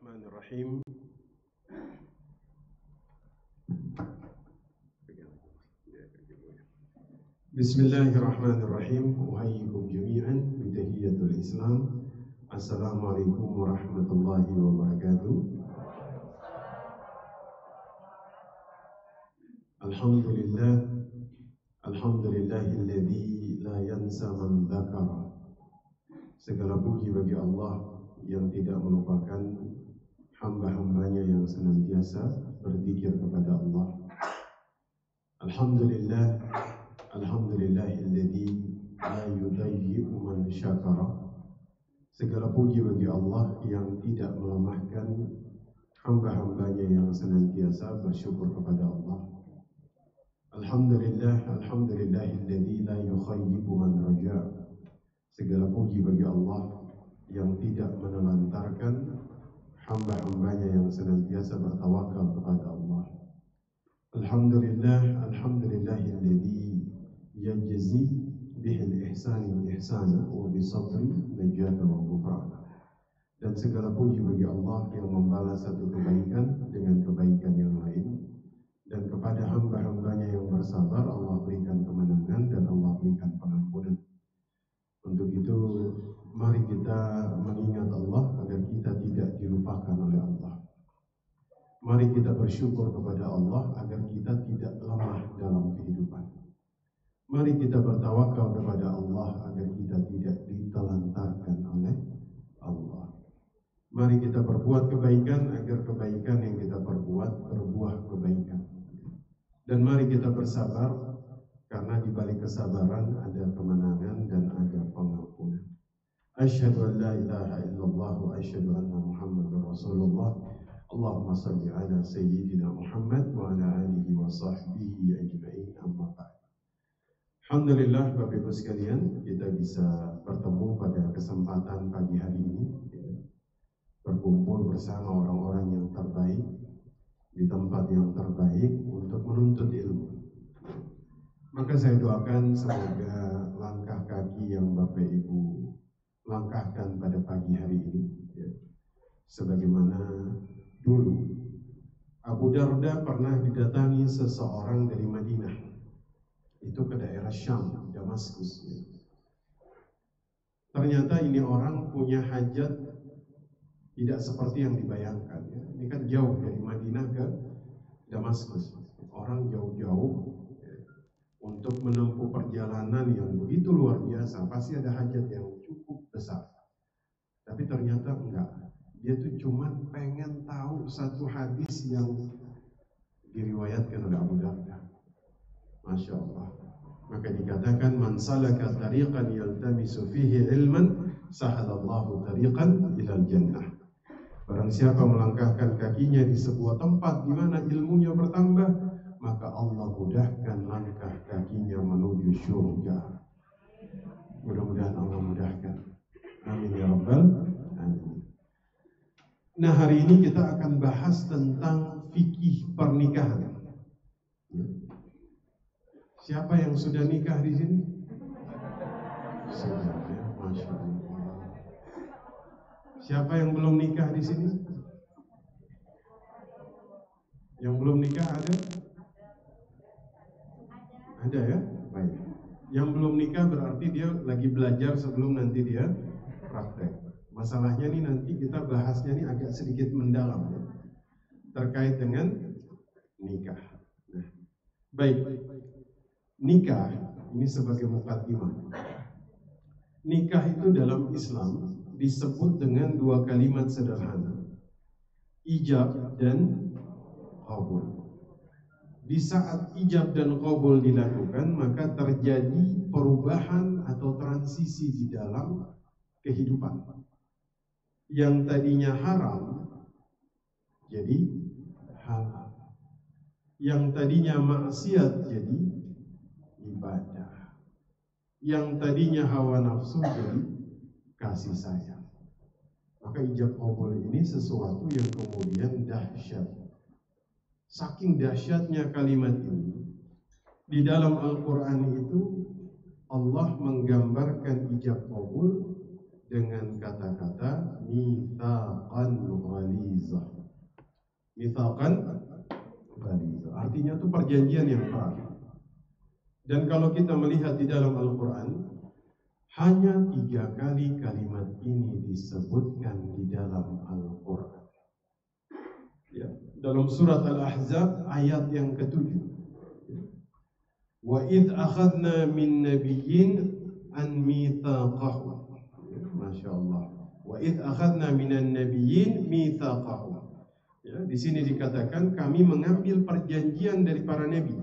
Bismillahirrahmanirrahim. Bismillahirrahmanirrahim. Uhayyikum jami'an bitahiyyatul Islam. Assalamualaikum warahmatullahi wabarakatuh. Alhamdulillah. Alhamdulillahilladzi la yansa man dzakara. Segala puji bagi Allah yang tidak melupakan hamba-hambanya yang senantiasa berzikir kepada Allah. Alhamdulillah, alhamdulillahilladzi la yudayyi'u man syakara. Segala puji bagi Allah yang tidak melemahkan hamba-hambanya yang senantiasa bersyukur kepada Allah. Alhamdulillah, alhamdulillahilladzi la yukhayyibu man raja'. Segala puji bagi Allah yang tidak menelantarkan hamba-hambanya yang senantiasa bertawakal kepada Allah. Alhamdulillah, alhamdulillahilladzi yajzi bihil ihsani ihsana wa bisabri najata wa ghufrana. Dan segala puji bagi Allah yang membalas satu kebaikan dengan kebaikan yang lain. Dan kepada hamba-hambanya yang bersabar Allah berikan kemenangan dan Allah berikan pengampunan. Untuk itu mari kita mengingat Allah agar kita tidak dilupakan oleh Allah. Mari kita bersyukur kepada Allah agar kita tidak lemah dalam kehidupan. Mari kita bertawakal kepada Allah agar kita tidak ditelantarkan oleh Allah. Mari kita berbuat kebaikan agar kebaikan yang kita perbuat berbuah kebaikan. Dan mari kita bersabar karena di balik kesabaran ada kemenangan dan ada pengampunan. Asyhadu an la ilaha illallah wa asyhadu anna Muhammadar Rasulullah. Allahumma salli ala sayyidina Muhammad wa ala alihi wa sahbihi ajma'in, amma ba'd. Alhamdulillah Bapak Ibu sekalian, kita bisa bertemu pada kesempatan pagi hari ini, berkumpul bersama orang-orang yang terbaik di tempat yang terbaik untuk menuntut ilmu. Maka saya doakan semoga langkah kaki yang Bapak Ibu langkahkan pada pagi hari ini, sebagaimana dulu Abu Darda pernah didatangi seseorang dari Madinah, itu ke daerah Syam, Damaskus. Ternyata ini orang punya hajat tidak seperti yang dibayangkan. Ini kan jauh dari Madinah ke Damaskus. Orang jauh-jauh untuk menempuh perjalanan yang begitu luar biasa, pasti ada hajat yang cukup besar. Tapi ternyata enggak. Dia tuh cuma pengen tahu satu hadis yang diriwayatkan oleh Abu Darda. Masya Allah. Maka dikatakan, man salaka tariqan yaltamisu fihi ilman, sahalallahu tariqan ilal jannah. Barang siapa melangkahkan kakinya di sebuah tempat di mana ilmunya bertambah, maka Allah mudahkan langkah kakinya menuju surga. Mudah-mudahan Allah mudahkan. Amin ya rabbal alamin. Nah, hari ini kita akan bahas tentang fikih pernikahan. Siapa yang sudah nikah di sini? Sudah, ya, Masya Allah. Siapa yang belum nikah di sini? Yang belum nikah ada? Ada ya? Baik. Yang belum nikah berarti dia lagi belajar sebelum nanti dia praktek. Masalahnya nih nanti kita bahasnya nih agak sedikit mendalam ya, terkait dengan nikah. Nah, baik. Nikah ini sebagai muqaddimah. Nikah itu dalam Islam disebut dengan dua kalimat sederhana, ijab dan qabul. Di saat ijab dan qabul dilakukan, maka terjadi perubahan atau transisi di dalam kehidupan. Yang tadinya haram jadi halal. Yang tadinya maksiat jadi ibadah. Yang tadinya hawa nafsu jadi kasih sayang. Maka ijab qabul ini sesuatu yang kemudian dahsyat. Saking dahsyatnya kalimat ini, di dalam Al-Quran itu Allah menggambarkan ijab qabul dengan kata-kata mitsaqan ghalizah. Mitsaqan ghalizah artinya itu perjanjian yang erat. Dan kalau kita melihat di dalam Al-Quran, hanya 3 kali kalimat ini disebutkan di dalam Al-Quran. Ya, dalam surat Al-Ahzab ayat yang ke-7. Wa idh akhadna min nabiyyin an mitsaqahum. Masya Allah. Wa idh akhadna minan nabiyyin mitsaqahum. Ya, di sini dikatakan kami mengambil perjanjian dari para nabi.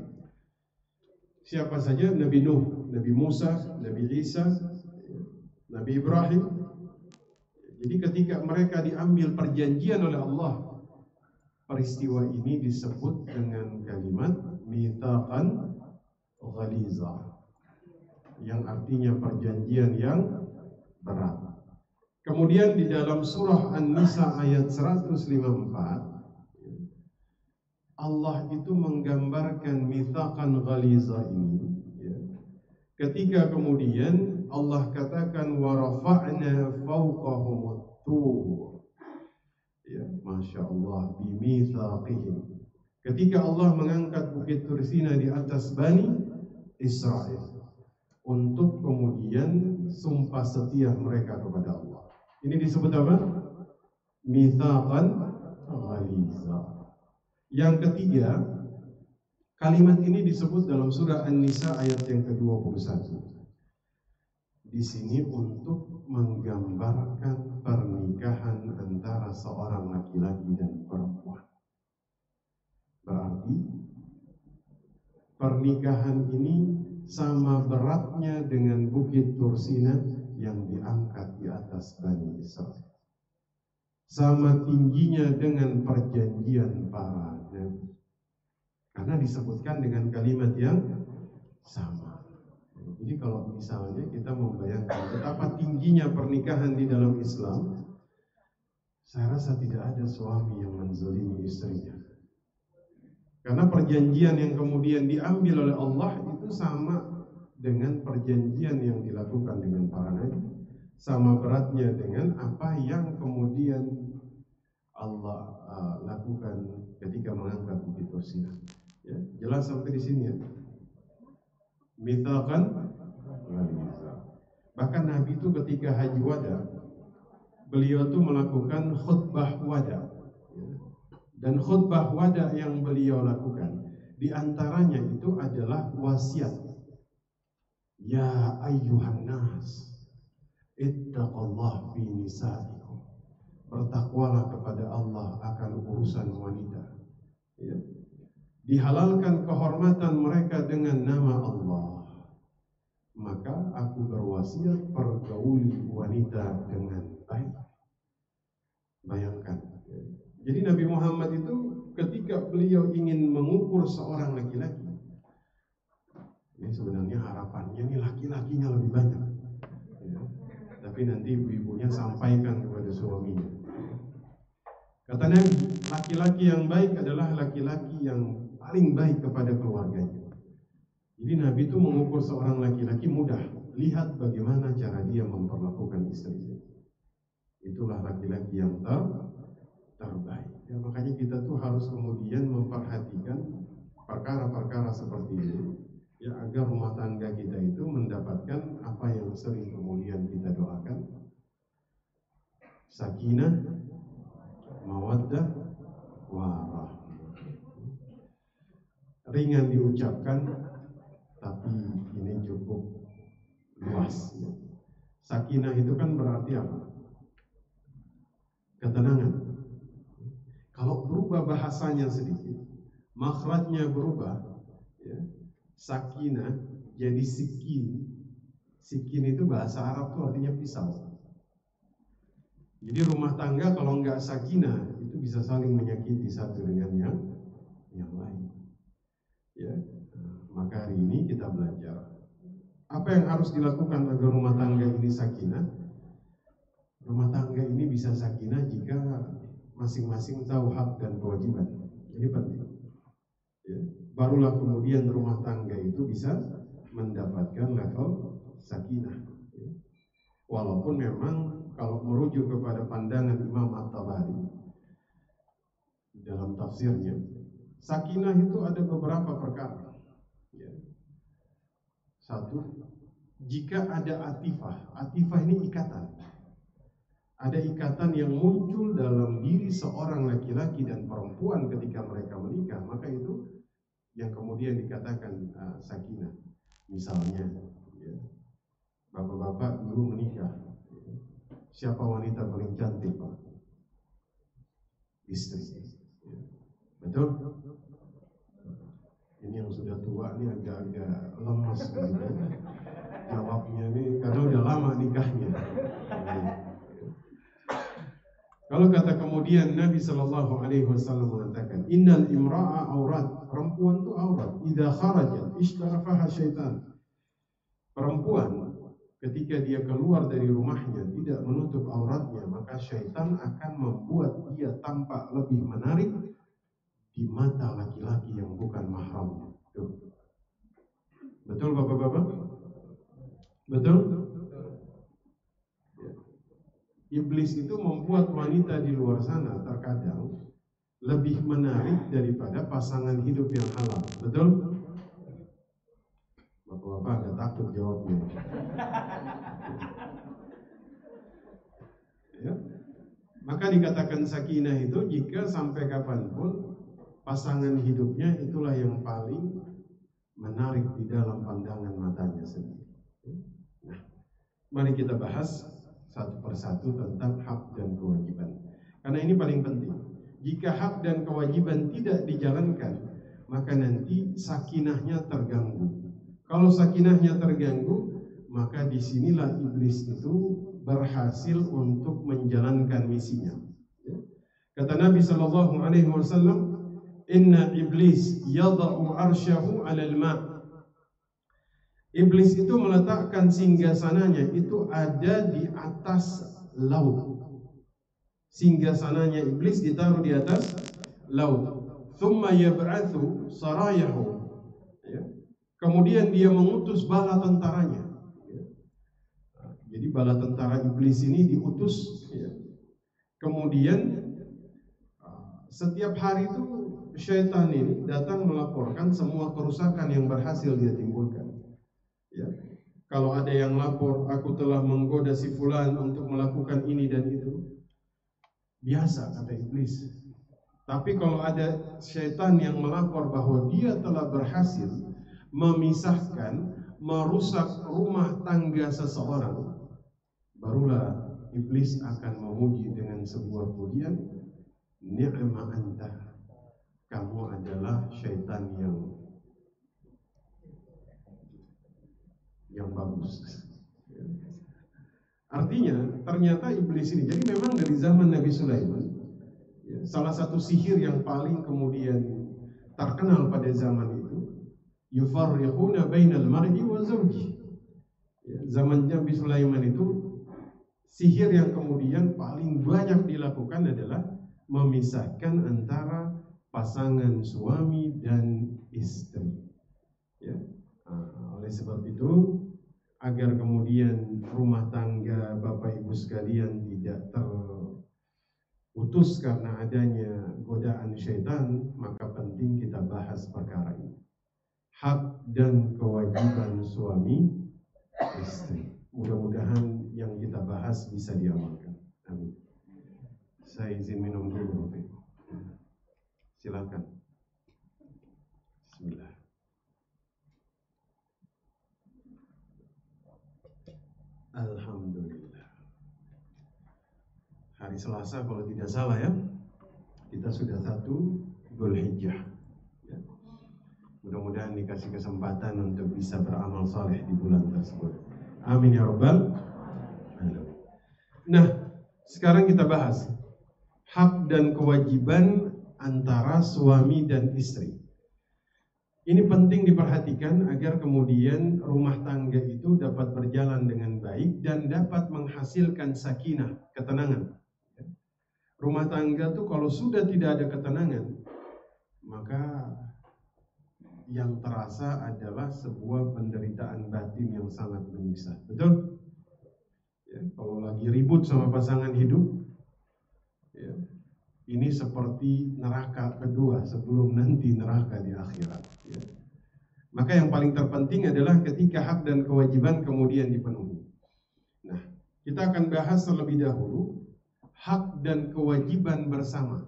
Siapa saja? Nabi Nuh, Nabi Musa, Nabi Isa, Nabi Ibrahim. Jadi ketika mereka diambil perjanjian oleh Allah, peristiwa ini disebut dengan kalimat mitsaqan ghalizah, yang artinya perjanjian yang berat. Kemudian di dalam surah An-Nisa ayat 154, Allah itu menggambarkan mitsaqan ghalizah ini, ya. Ketika kemudian Allah katakan wa rafa'na fawqahum tur, ya, Masya Allah, bimitsaqihim. Ketika Allah mengangkat bukit Tursina di atas Bani Israel untuk kemudian sumpah setia mereka kepada Allah. Ini disebut apa? Mitsaqan ghalizah. Yang ketiga, kalimat ini disebut dalam surah An-Nisa ayat yang ke-21. Di sini untuk menggambarkan pernikahan antara seorang laki-laki dan perempuan. Berarti pernikahan ini sama beratnya dengan bukit Tursina yang diangkat di atas Bani Israel. Sama tingginya dengan perjanjian para nabi. Karena disebutkan dengan kalimat yang sama. Jadi kalau misalnya kita membayangkan betapa tingginya pernikahan di dalam Islam, saya rasa tidak ada suami yang menzalimi istrinya. Karena perjanjian yang kemudian diambil oleh Allah itu sama dengan perjanjian yang dilakukan dengan para nabi. Sama beratnya dengan apa yang kemudian Allah lakukan ketika mengangkat bukit Tursina. Ya, jelas sampai di sini ya. Mitsaqan ghalizah. Bahkan Nabi itu ketika haji wada, beliau itu melakukan khutbah wada. Ya. Dan khutbah wada yang beliau lakukan, di antaranya itu adalah wasiat. Ya ayyuhan nas, ittaqullah fi nisaikum. Bertakwalah kepada Allah akan urusan wanita. Ya. Dihalalkan kehormatan mereka dengan nama Allah. Maka aku berwasiat pergauli wanita dengan baik. Bayangkan. Jadi Nabi Muhammad itu ketika beliau ingin mengukur seorang laki-laki, ini sebenarnya harapannya ini laki-lakinya lebih banyak. Ya. Tapi nanti ibu-ibunya sampaikan kepada suaminya. Kata Nabi, laki-laki yang baik adalah laki-laki yang paling baik kepada keluarganya. Jadi Nabi itu mengukur seorang laki-laki mudah. Lihat bagaimana cara dia memperlakukan istrinya. Itulah laki-laki yang terbaik. Ya, makanya kita tuh harus kemudian memperhatikan perkara-perkara seperti ini, ya, agar rumah tangga kita itu mendapatkan apa yang sering kemudian kita doakan: sakinah, mawaddah, warahmah. Ringan diucapkan, tapi ini cukup luas. Sakinah itu kan berarti apa? Ketenangan. Kalau berubah bahasanya sedikit, makhrajnya berubah, ya, sakinah jadi sikin. Sikin itu bahasa Arab itu artinya pisau. Jadi rumah tangga kalau nggak sakinah itu bisa saling menyakiti satu dengan yang lain. Ya, maka hari ini kita belajar apa yang harus dilakukan agar rumah tangga ini sakinah. Rumah tangga ini bisa sakinah jika masing-masing tahu hak dan kewajiban. Ini penting. Ya, barulah kemudian rumah tangga itu bisa mendapatkan level sakinah. Ya. Walaupun memang kalau merujuk kepada pandangan Imam At-Tabari dalam tafsirnya, sakinah itu ada beberapa perkara. Ya. Satu, jika ada atifah ini ikatan. Ada ikatan yang muncul dalam diri seorang laki-laki dan perempuan ketika mereka menikah, maka itu yang kemudian dikatakan sakinah. Misalnya, ya, bapak-bapak dulu menikah, siapa wanita paling cantik, Pak? Istri. Ya. Betul? Ini yang sudah tua ini agak-agak lemas begitu. Jawabnya ini karena udah lama nikahnya. Kalau kata kemudian Nabi Shallallahu Alaihi Wasallam mengatakan, Innal imra'a aurat, perempuan itu aurat. Idza kharajat ishtarafaha syaitan. Perempuan ketika dia keluar dari rumahnya tidak menutup auratnya, maka syaitan akan membuat dia tampak lebih menarik di mata laki-laki yang bukan mahramnya. Betul bapak-bapak? Betul? Iblis itu membuat wanita di luar sana terkadang lebih menarik daripada pasangan hidup yang halal. Betul? Bapak-bapak agak takut jawabnya. Ya. Maka dikatakan sakinah itu jika sampai kapanpun pasangan hidupnya itulah yang paling menarik di dalam pandangan matanya sendiri. Nah, mari kita bahas satu persatu tentang hak dan kewajiban. Karena ini paling penting. Jika hak dan kewajiban tidak dijalankan, maka nanti sakinahnya terganggu. Kalau sakinahnya terganggu, maka disinilah iblis itu berhasil untuk menjalankan misinya. Kata Nabi Shallallahu Alaihi Wasallam, Inna iblis yada'u arsyahu 'alal ma'. Iblis itu meletakkan singgasananya itu ada di atas laut. Singgasananya iblis ditaruh di atas laut. Thumma yab'athu sarayahu. Ya. Kemudian dia mengutus bala tentaranya. Ya. Jadi bala tentara iblis ini diutus. Ya. Kemudian setiap hari itu syaitan ini datang melaporkan semua kerusakan yang berhasil dia timbulkan. Ya. Kalau ada yang lapor, aku telah menggoda si fulan untuk melakukan ini dan itu, biasa kata iblis. Tapi kalau ada syaitan yang melapor bahwa dia telah berhasil memisahkan, merusak rumah tangga seseorang, barulah iblis akan memuji dengan sebuah pujian, ni'ma anta, kamu adalah syaitan yang bagus. Artinya ternyata iblis ini, jadi memang dari zaman Nabi Sulaiman, ya, salah satu sihir yang paling kemudian terkenal pada zaman itu, yufarriquna bainal mar'i wa zawji. Ya, zaman Nabi Sulaiman itu sihir yang kemudian paling banyak dilakukan adalah memisahkan antara pasangan suami dan istri. Ya. Oleh sebab itu, agar kemudian rumah tangga Bapak Ibu sekalian tidak terputus karena adanya godaan syaitan, maka penting kita bahas perkara ini. Hak dan kewajiban suami istri. Mudah-mudahan yang kita bahas bisa diamalkan. Amin. Saya izin minum dulu, Bapak. Silakan. Bismillah. Alhamdulillah. Hari Selasa kalau tidak salah ya, kita sudah 1 Dzulhijjah. Ya. Mudah-mudahan dikasih kesempatan untuk bisa beramal saleh di bulan tersebut. Amin ya rabbal alamin. Nah, sekarang kita bahas hak dan kewajiban antara suami dan istri. Ini penting diperhatikan agar kemudian rumah tangga itu dapat berjalan dengan baik dan dapat menghasilkan sakinah, ketenangan. Rumah tangga tuh kalau sudah tidak ada ketenangan, maka yang terasa adalah sebuah penderitaan batin yang sangat menyiksa. Betul? Ya, kalau lagi ribut sama pasangan hidup, ya, ini seperti neraka kedua sebelum nanti neraka di akhirat. Ya. Maka yang paling terpenting adalah ketika hak dan kewajiban kemudian dipenuhi. Nah, kita akan bahas terlebih dahulu hak dan kewajiban bersama.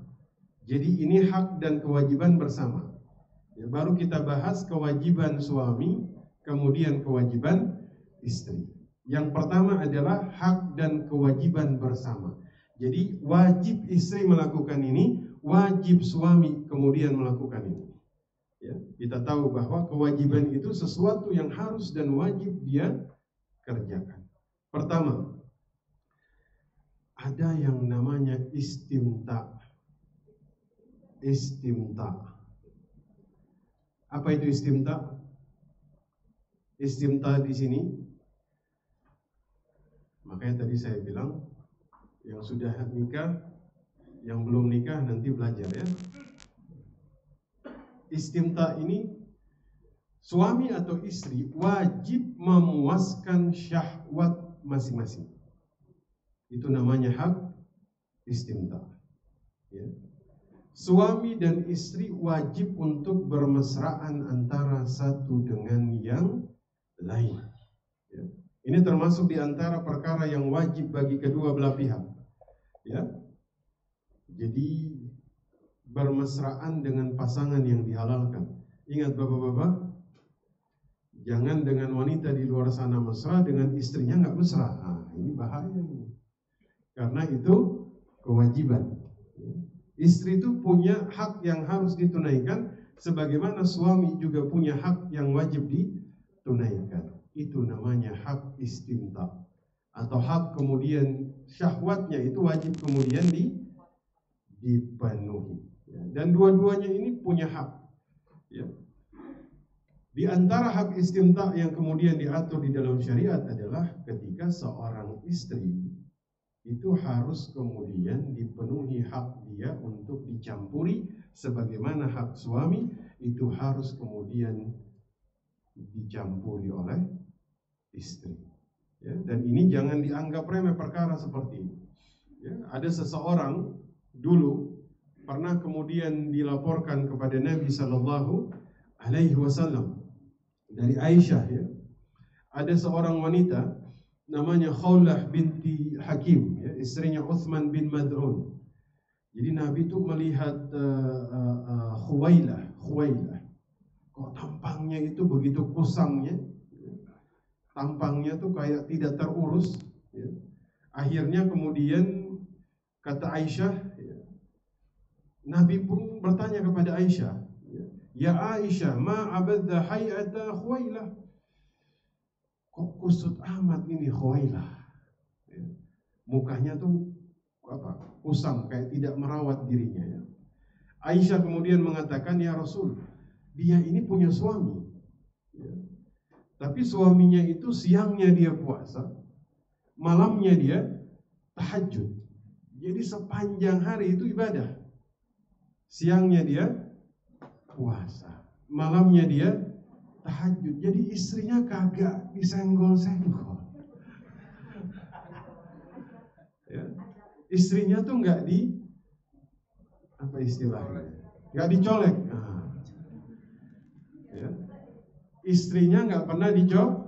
Jadi ini hak dan kewajiban bersama. Ya, baru kita bahas kewajiban suami, kemudian kewajiban istri. Yang pertama adalah hak dan kewajiban bersama. Jadi wajib istri melakukan ini, wajib suami kemudian melakukan ini. Ya, kita tahu bahwa kewajiban itu sesuatu yang harus dan wajib dia kerjakan. Pertama, ada yang namanya istimta. Istimta. Apa itu istimta? Istimta di sini, makanya tadi saya bilang, yang sudah nikah, yang belum nikah nanti belajar ya. Istimta ini, suami atau istri wajib memuaskan syahwat masing-masing. Itu namanya hak istimta. Ya. Suami dan istri wajib untuk bermesraan antara satu dengan yang lain. Ya. Ini termasuk di antara perkara yang wajib bagi kedua belah pihak. Ya. Jadi bermesraan dengan pasangan yang dihalalkan. Ingat bapak-bapak, jangan dengan wanita di luar sana mesra, dengan istrinya nggak mesra. Nah, ini bahaya ini. Karena itu kewajiban. Istri itu punya hak yang harus ditunaikan, sebagaimana suami juga punya hak yang wajib ditunaikan. Itu namanya hak istimta, atau hak kemudian syahwatnya itu wajib kemudian dipenuhi. Dan dua-duanya ini punya hak. Ya. Di antara hak istimta yang kemudian diatur di dalam syariat adalah ketika seorang istri itu harus kemudian dipenuhi hak dia untuk dicampuri, sebagaimana hak suami itu harus kemudian dicampuri oleh istri. Ya, dan ini jangan dianggap remeh perkara seperti ini. Ya, ada seseorang dulu pernah kemudian dilaporkan kepada Nabi Sallallahu Alaihi Wasallam dari Aisyah. Ya, ada seorang wanita namanya Khawlah binti Hakim, ya, istrinya Uthman bin Mad'un. Jadi Nabi itu melihat Khuwailah. Kok tampangnya itu begitu kusamnya, tampangnya tuh kayak tidak terurus. Ya. Akhirnya kemudian kata Aisyah, ya, Nabi pun bertanya kepada Aisyah, ya Aisyah, ma abadda hay'ata Khuwailah. Kok kusut amat ini Khuwailah. Ya. Mukanya tuh kusam, kayak tidak merawat dirinya. Ya. Aisyah kemudian mengatakan, ya Rasul, dia ini punya suami. Ya. Tapi suaminya itu siangnya dia puasa, malamnya dia tahajud. Jadi sepanjang hari itu ibadah. Siangnya dia puasa, malamnya dia tahajud. Jadi istrinya kagak disenggol-senggol. Ya. Istrinya tuh nggak apa istilahnya? Nggak dicolek. Nah. Ya. Istrinya nggak pernah dicolek.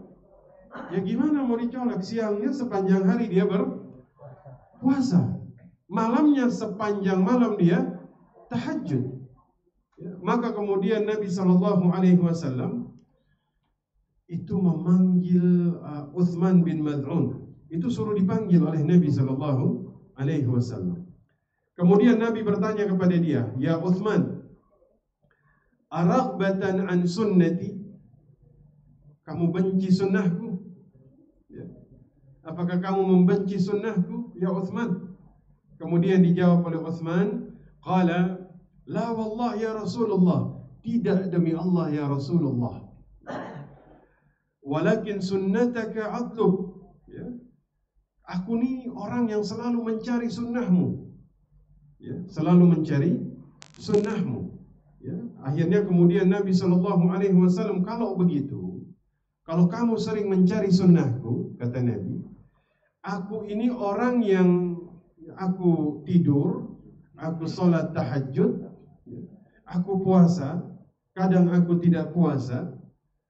Ya gimana mau dicolek? Siangnya sepanjang hari dia berpuasa, malamnya sepanjang malam dia tahajud. Ya. Maka kemudian Nabi Sallallahu Alaihi Wasallam itu memanggil Uthman bin Mad'un. Itu suruh dipanggil oleh Nabi Sallallahu Alaihi Wasallam. Kemudian Nabi bertanya kepada dia, ya Uthman, araghbatan an sunnati, kamu benci sunnahku? Ya. Apakah kamu membenci sunnahku, ya Uthman? Kemudian dijawab oleh Uthman, qala la wallah ya Rasulullah, tidak demi Allah ya Rasulullah. Walakin sunnataka adlub. Ya. Aku ni orang yang selalu mencari sunnahmu. Ya, selalu mencari sunnahmu. Ya. Akhirnya kemudian Nabi Sallallahu Alaihi Wasallam, kalau begitu, kalau kamu sering mencari sunnahku, kata Nabi, Aku ini orang yang aku tidur, aku sholat tahajud, aku puasa, kadang aku tidak puasa,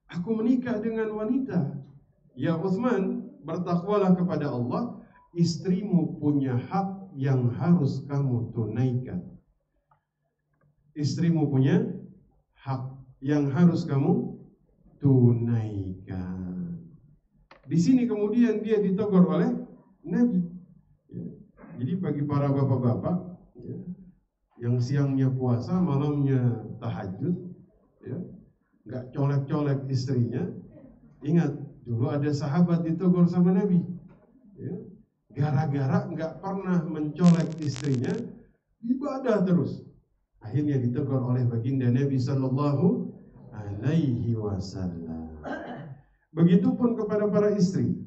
aku menikah dengan wanita. Ya Utsman, bertakwalah kepada Allah, istrimu punya hak yang harus kamu tunaikan. Istrimu punya hak yang harus kamu tunaikan. Di sini kemudian dia ditegur oleh Nabi. Jadi bagi para bapak-bapak yang siangnya puasa, malamnya tahajud, nggak colek-colek istrinya, ingat dulu ada sahabat ditegur sama Nabi, gara-gara nggak pernah mencolek istrinya, ibadah terus. Akhirnya ditegur oleh baginda Nabi Sallallahu Alaihi Wasallam. Begitupun kepada para istri.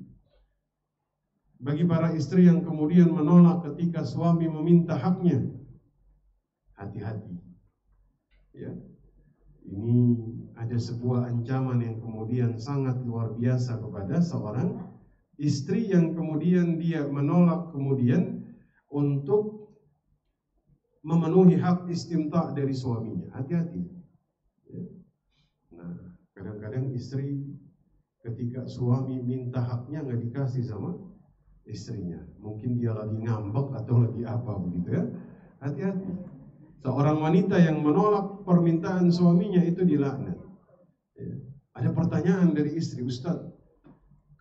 Bagi para istri yang kemudian menolak ketika suami meminta haknya, hati-hati. Ya, ini ada sebuah ancaman yang kemudian sangat luar biasa kepada seorang istri yang kemudian dia menolak kemudian untuk memenuhi hak istimta dari suaminya. Hati-hati. Ya. Nah, kadang-kadang istri ketika suami minta haknya nggak dikasih sama istrinya, mungkin dia lagi ngambek atau lagi apa begitu ya. Hati-hati. Seorang wanita yang menolak permintaan suaminya itu dilaknat. Ya. Ada pertanyaan dari istri, Ustaz,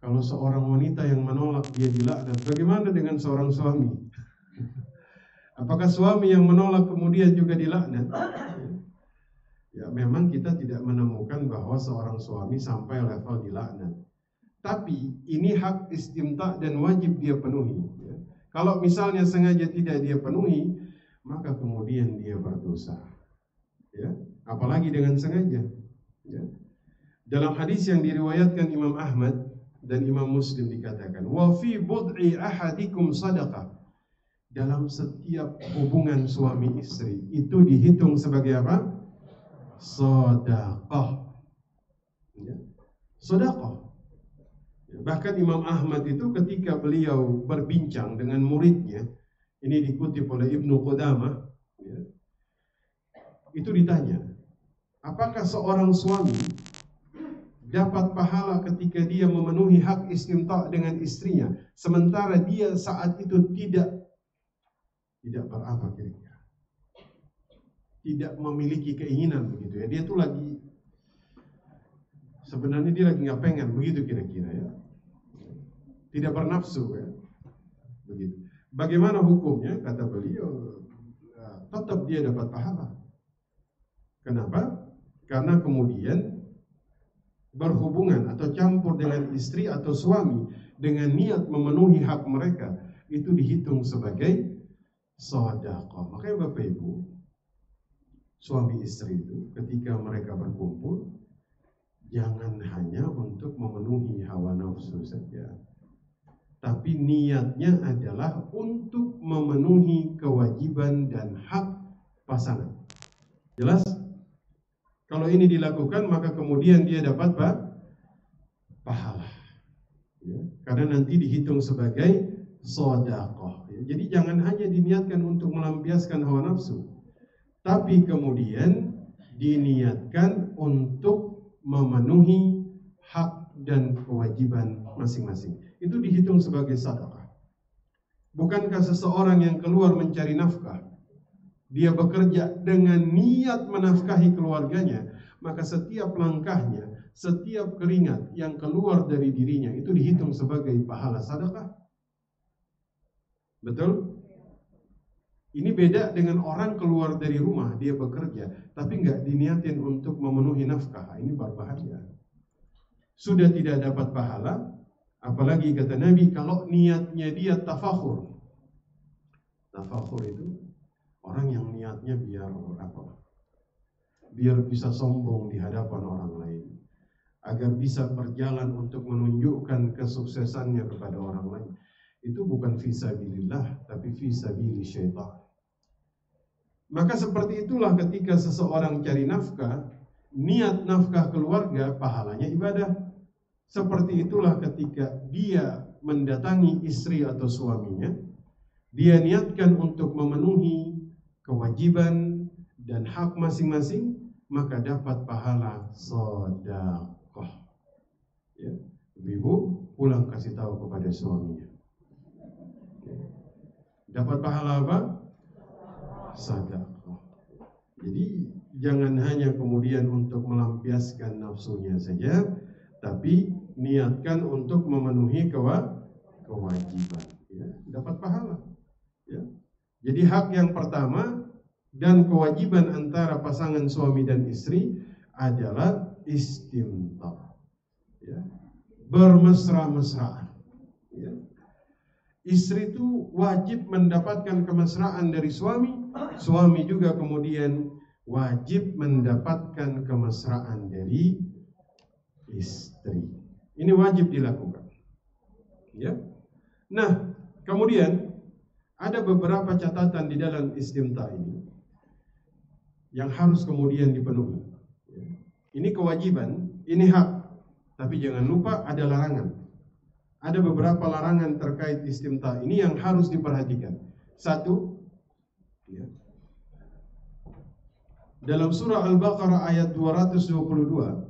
kalau seorang wanita yang menolak dia dilaknat, bagaimana dengan seorang suami? Apakah suami yang menolak kemudian juga dilaknat? Ya, memang kita tidak menemukan bahwa seorang suami sampai level dilaknat. Tapi ini hak istimta dan wajib dia penuhi. Ya. Kalau misalnya sengaja tidak dia penuhi, maka kemudian dia berdosa. Ya. Apalagi dengan sengaja. Ya. Dalam hadis yang diriwayatkan Imam Ahmad dan Imam Muslim dikatakan, wa fi bud'i ahadikum sadaqah. Dalam setiap hubungan suami istri itu dihitung sebagai apa? Sedekah. Ya. Sedekah. Bahkan Imam Ahmad itu ketika beliau berbincang dengan muridnya, ini dikutip oleh Ibnu Qudamah, ya, itu ditanya, apakah seorang suami dapat pahala ketika dia memenuhi hak istimta dengan istrinya, sementara dia saat itu tidak berapa kira-kira, tidak memiliki keinginan begitu ya, dia tuh lagi sebenarnya dia lagi nggak pengen begitu kira-kira ya. Tidak bernafsu ya. Begitu. Bagaimana hukumnya? Kata beliau, tetap dia dapat pahala. Kenapa? Karena kemudian berhubungan atau campur dengan istri atau suami dengan niat memenuhi hak mereka, itu dihitung sebagai sedekah. Makanya Bapak Ibu, suami istri itu ketika mereka berkumpul, jangan hanya untuk memenuhi hawa nafsu saja, tapi niatnya adalah untuk memenuhi kewajiban dan hak pasangan. Jelas? Kalau ini dilakukan, maka kemudian dia dapat pahala. Ya, karena nanti dihitung sebagai sedekah. Ya, jadi jangan hanya diniatkan untuk melampiaskan hawa nafsu, tapi kemudian diniatkan untuk memenuhi hak dan kewajiban masing-masing. Itu dihitung sebagai sedekah. Bukankah seseorang yang keluar mencari nafkah, dia bekerja dengan niat menafkahi keluarganya, maka setiap langkahnya, setiap keringat yang keluar dari dirinya itu dihitung sebagai pahala sedekah. Betul? Ini beda dengan orang keluar dari rumah, dia bekerja, tapi nggak diniatin untuk memenuhi nafkah. Ini berbahaya. Sudah tidak dapat pahala. Apalagi kata Nabi, kalau niatnya dia tafakhur. Tafakhur itu orang yang niatnya biar apa? Biar bisa sombong di hadapan orang lain, agar bisa berjalan untuk menunjukkan kesuksesannya kepada orang lain. Itu bukan fisabilillah, tapi fisabili syaitan. Maka seperti itulah ketika seseorang cari nafkah, niat nafkah keluarga, pahalanya ibadah. Seperti itulah ketika dia mendatangi istri atau suaminya, dia niatkan untuk memenuhi kewajiban dan hak masing-masing, maka dapat pahala sedekah. Ya. Ibu pulang kasih tahu kepada suaminya. Dapat pahala apa? Sedekah. Jadi jangan hanya kemudian untuk melampiaskan nafsunya saja, tapi niatkan untuk memenuhi kewajiban. Ya, dapat pahala. Ya. Jadi hak yang pertama dan kewajiban antara pasangan suami dan istri adalah istimta. Ya. Bermesra-mesraan. Ya. Istri itu wajib mendapatkan kemesraan dari suami, suami juga kemudian wajib mendapatkan kemesraan dari istri. Ini wajib dilakukan. Ya. Nah, kemudian ada beberapa catatan di dalam istimta ini yang harus kemudian dipenuhi. Ini kewajiban, ini hak, tapi jangan lupa ada larangan. Ada beberapa larangan terkait istimta ini yang harus diperhatikan. Satu, ya, dalam surah Al-Baqarah ayat 222,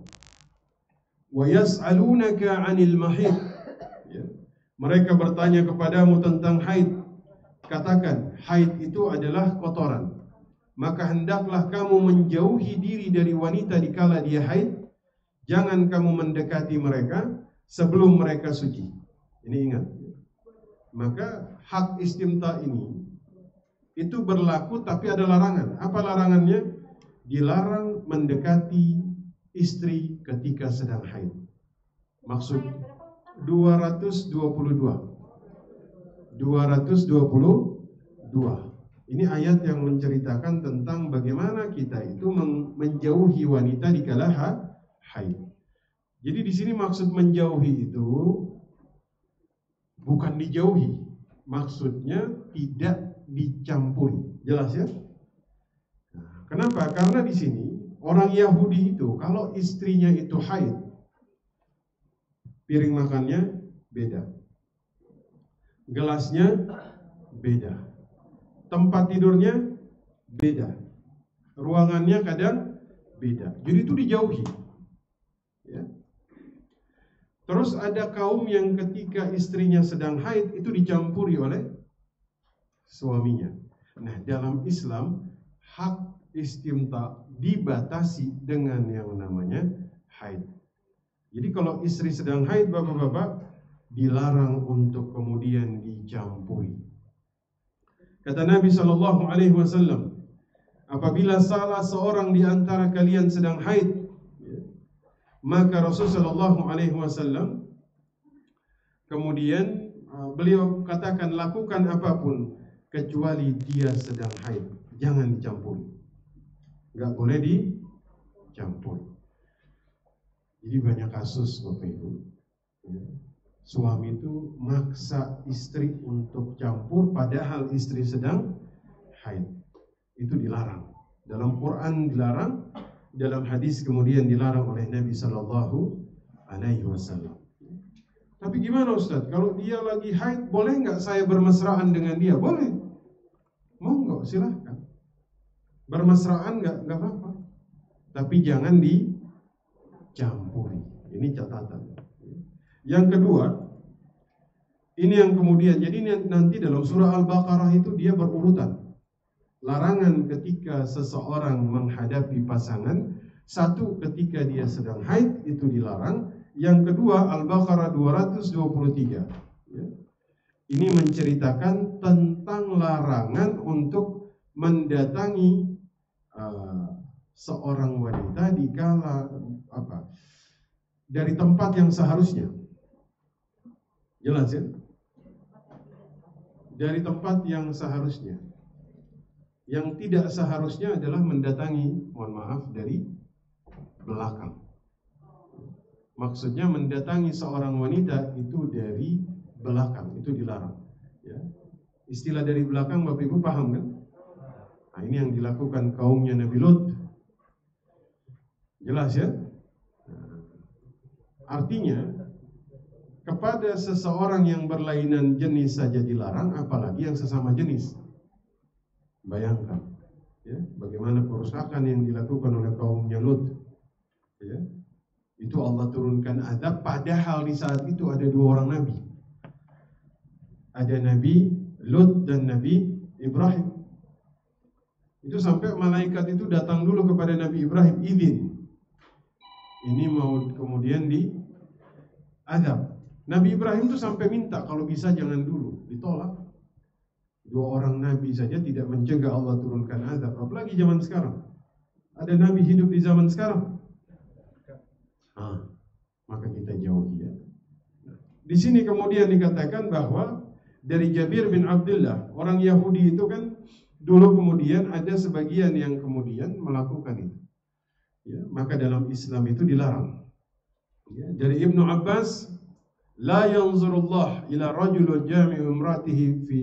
wa yas'alunaka 'anil mahid. Ya, mereka bertanya kepadamu tentang haid. Katakan, haid itu adalah kotoran. Maka hendaklah kamu menjauhi diri dari wanita dikala dia haid. Jangan kamu mendekati mereka sebelum mereka suci. Ini ingat. Maka hak istimta ini itu berlaku, tapi ada larangan. Apa larangannya? Dilarang mendekati istri ketika sedang haid. Maksud 222. Ini ayat yang menceritakan tentang bagaimana kita itu menjauhi wanita di kala haid. Jadi di sini maksud menjauhi itu bukan dijauhi, maksudnya tidak dicampuri. Jelas ya? Nah, kenapa? Karena di sini orang Yahudi itu kalau istrinya itu haid, piring makannya beda, gelasnya beda, tempat tidurnya beda, ruangannya kadang beda. Jadi itu dijauhi. Ya. Terus ada kaum yang ketika istrinya sedang haid itu dicampuri oleh suaminya. Nah, dalam Islam hak istimta dibatasi dengan yang namanya haid. Jadi kalau istri sedang haid, bapak-bapak, dilarang untuk kemudian dicampuri. Kata Nabi SAW, apabila salah seorang di antara kalian sedang haid, maka Rasulullah SAW kemudian beliau katakan, lakukan apapun kecuali dia sedang haid, jangan dicampuri, nggak boleh dicampuri. Jadi banyak kasus Bapak Ibu, suami itu maksa istri untuk campur padahal istri sedang haid. Itu dilarang. Dalam Quran dilarang, dalam hadis kemudian dilarang oleh Nabi Sallallahu Alaihi Wasallam. Tapi gimana Ustaz? Kalau dia lagi haid, boleh nggak saya bermesraan dengan dia? Boleh. Monggo, silahkan. Bermesraan nggak apa-apa. Tapi jangan dicampuri. Ini catatan. Yang kedua, ini yang kemudian, jadi nanti dalam surah Al-Baqarah itu dia berurutan. Larangan ketika seseorang menghadapi pasangan, satu ketika dia sedang haid itu dilarang. Yang kedua Al-Baqarah 223. Ya. Ini menceritakan tentang larangan untuk mendatangi seorang wanita di kala dari tempat yang seharusnya. Jelas ya? Dari tempat yang seharusnya. Yang tidak seharusnya adalah mendatangi, mohon maaf, dari belakang. Maksudnya mendatangi seorang wanita itu dari belakang, itu dilarang. Ya. Istilah dari belakang Bapak Ibu paham kan? Nah, ini yang dilakukan kaumnya Nabi Lut. Jelas ya? Nah, artinya kepada seseorang yang berlainan jenis saja dilarang, apalagi yang sesama jenis. Bayangkan, ya, bagaimana perusakan yang dilakukan oleh kaumnya Lut. Ya, itu Allah turunkan azab, padahal di saat itu ada 2 orang nabi. Ada Nabi Lut dan Nabi Ibrahim. Itu sampai malaikat itu datang dulu kepada Nabi Ibrahim, izin. Ini mau kemudian diazab. Nabi Ibrahim itu sampai minta kalau bisa jangan dulu, ditolak. 2 orang nabi saja tidak mencegah Allah turunkan azab, apalagi zaman sekarang. Ada nabi hidup di zaman sekarang. Maka kita jauhi ya. Di sini kemudian dikatakan bahwa dari Jabir bin Abdullah, orang Yahudi itu kan dulu kemudian ada sebagian yang kemudian melakukan itu. Ya, maka dalam Islam itu dilarang. Ya, dari Ibnu Abbas, la yanzurullah ila rajulun jami'u imratihi fi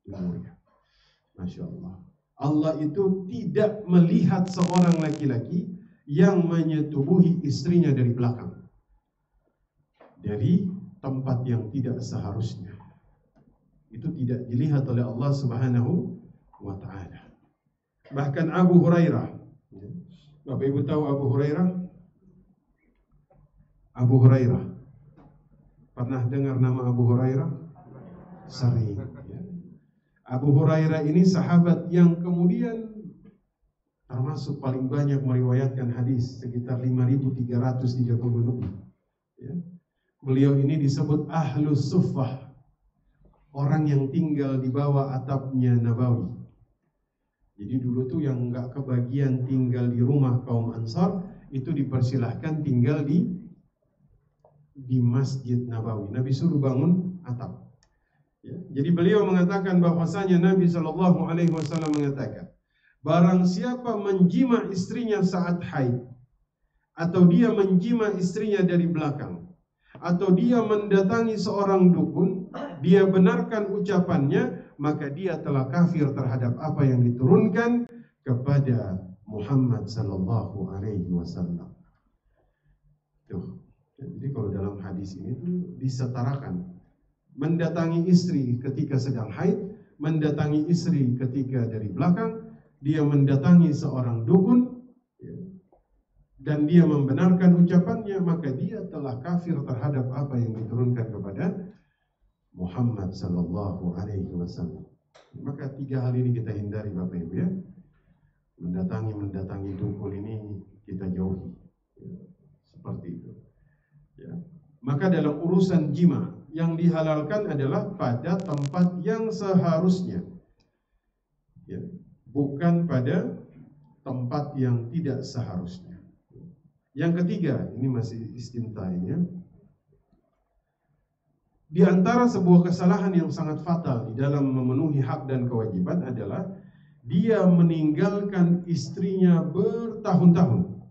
umuriha. Masya Allah. Allah itu tidak melihat seorang laki-laki yang menyetubuhi istrinya dari belakang, dari tempat yang tidak seharusnya. Itu tidak dilihat oleh Allah Subhanahu wa ta'ala. Bahkan Abu Hurairah, Bapak Ibu tahu Abu Hurairah? Abu Hurairah, pernah dengar nama Abu Hurairah? Sering ya. Abu Hurairah ini sahabat yang kemudian termasuk paling banyak meriwayatkan hadis, sekitar 5.330 lebih ya. Beliau ini disebut Ahlus Suffah, orang yang tinggal di bawah atapnya Nabawi. Jadi dulu tuh yang nggak kebagian tinggal di rumah kaum Ansar itu dipersilahkan tinggal di Masjid Nabawi. Nabi suruh bangun atap. Ya, jadi beliau mengatakan bahwasanya Nabi Shallallahu Alaihi Wasallam mengatakan, barang siapa menjima istrinya saat haid, atau dia menjima istrinya dari belakang, atau dia mendatangi seorang dukun, dia benarkan ucapannya, maka dia telah kafir terhadap apa yang diturunkan kepada Muhammad sallallahu alaihi wasallam. Tuh. Jadi kalau dalam hadis ini tuh disetarakan. Mendatangi istri ketika sedang haid, mendatangi istri ketika dari belakang, dia mendatangi seorang dukun dan dia membenarkan ucapannya, maka dia telah kafir terhadap apa yang diturunkan kepada Muhammad sallallahu alaihi wasallam. Maka 3 hal ini kita hindari Bapak Ibu ya. Mendatangi dukun ini kita jauhi. Ya, seperti itu. Ya. Maka dalam urusan jima yang dihalalkan adalah pada tempat yang seharusnya. Ya, bukan pada tempat yang tidak seharusnya. Yang ketiga, ini masih istimtainya. Di antara sebuah kesalahan yang sangat fatal di dalam memenuhi hak dan kewajiban adalah dia meninggalkan istrinya bertahun-tahun,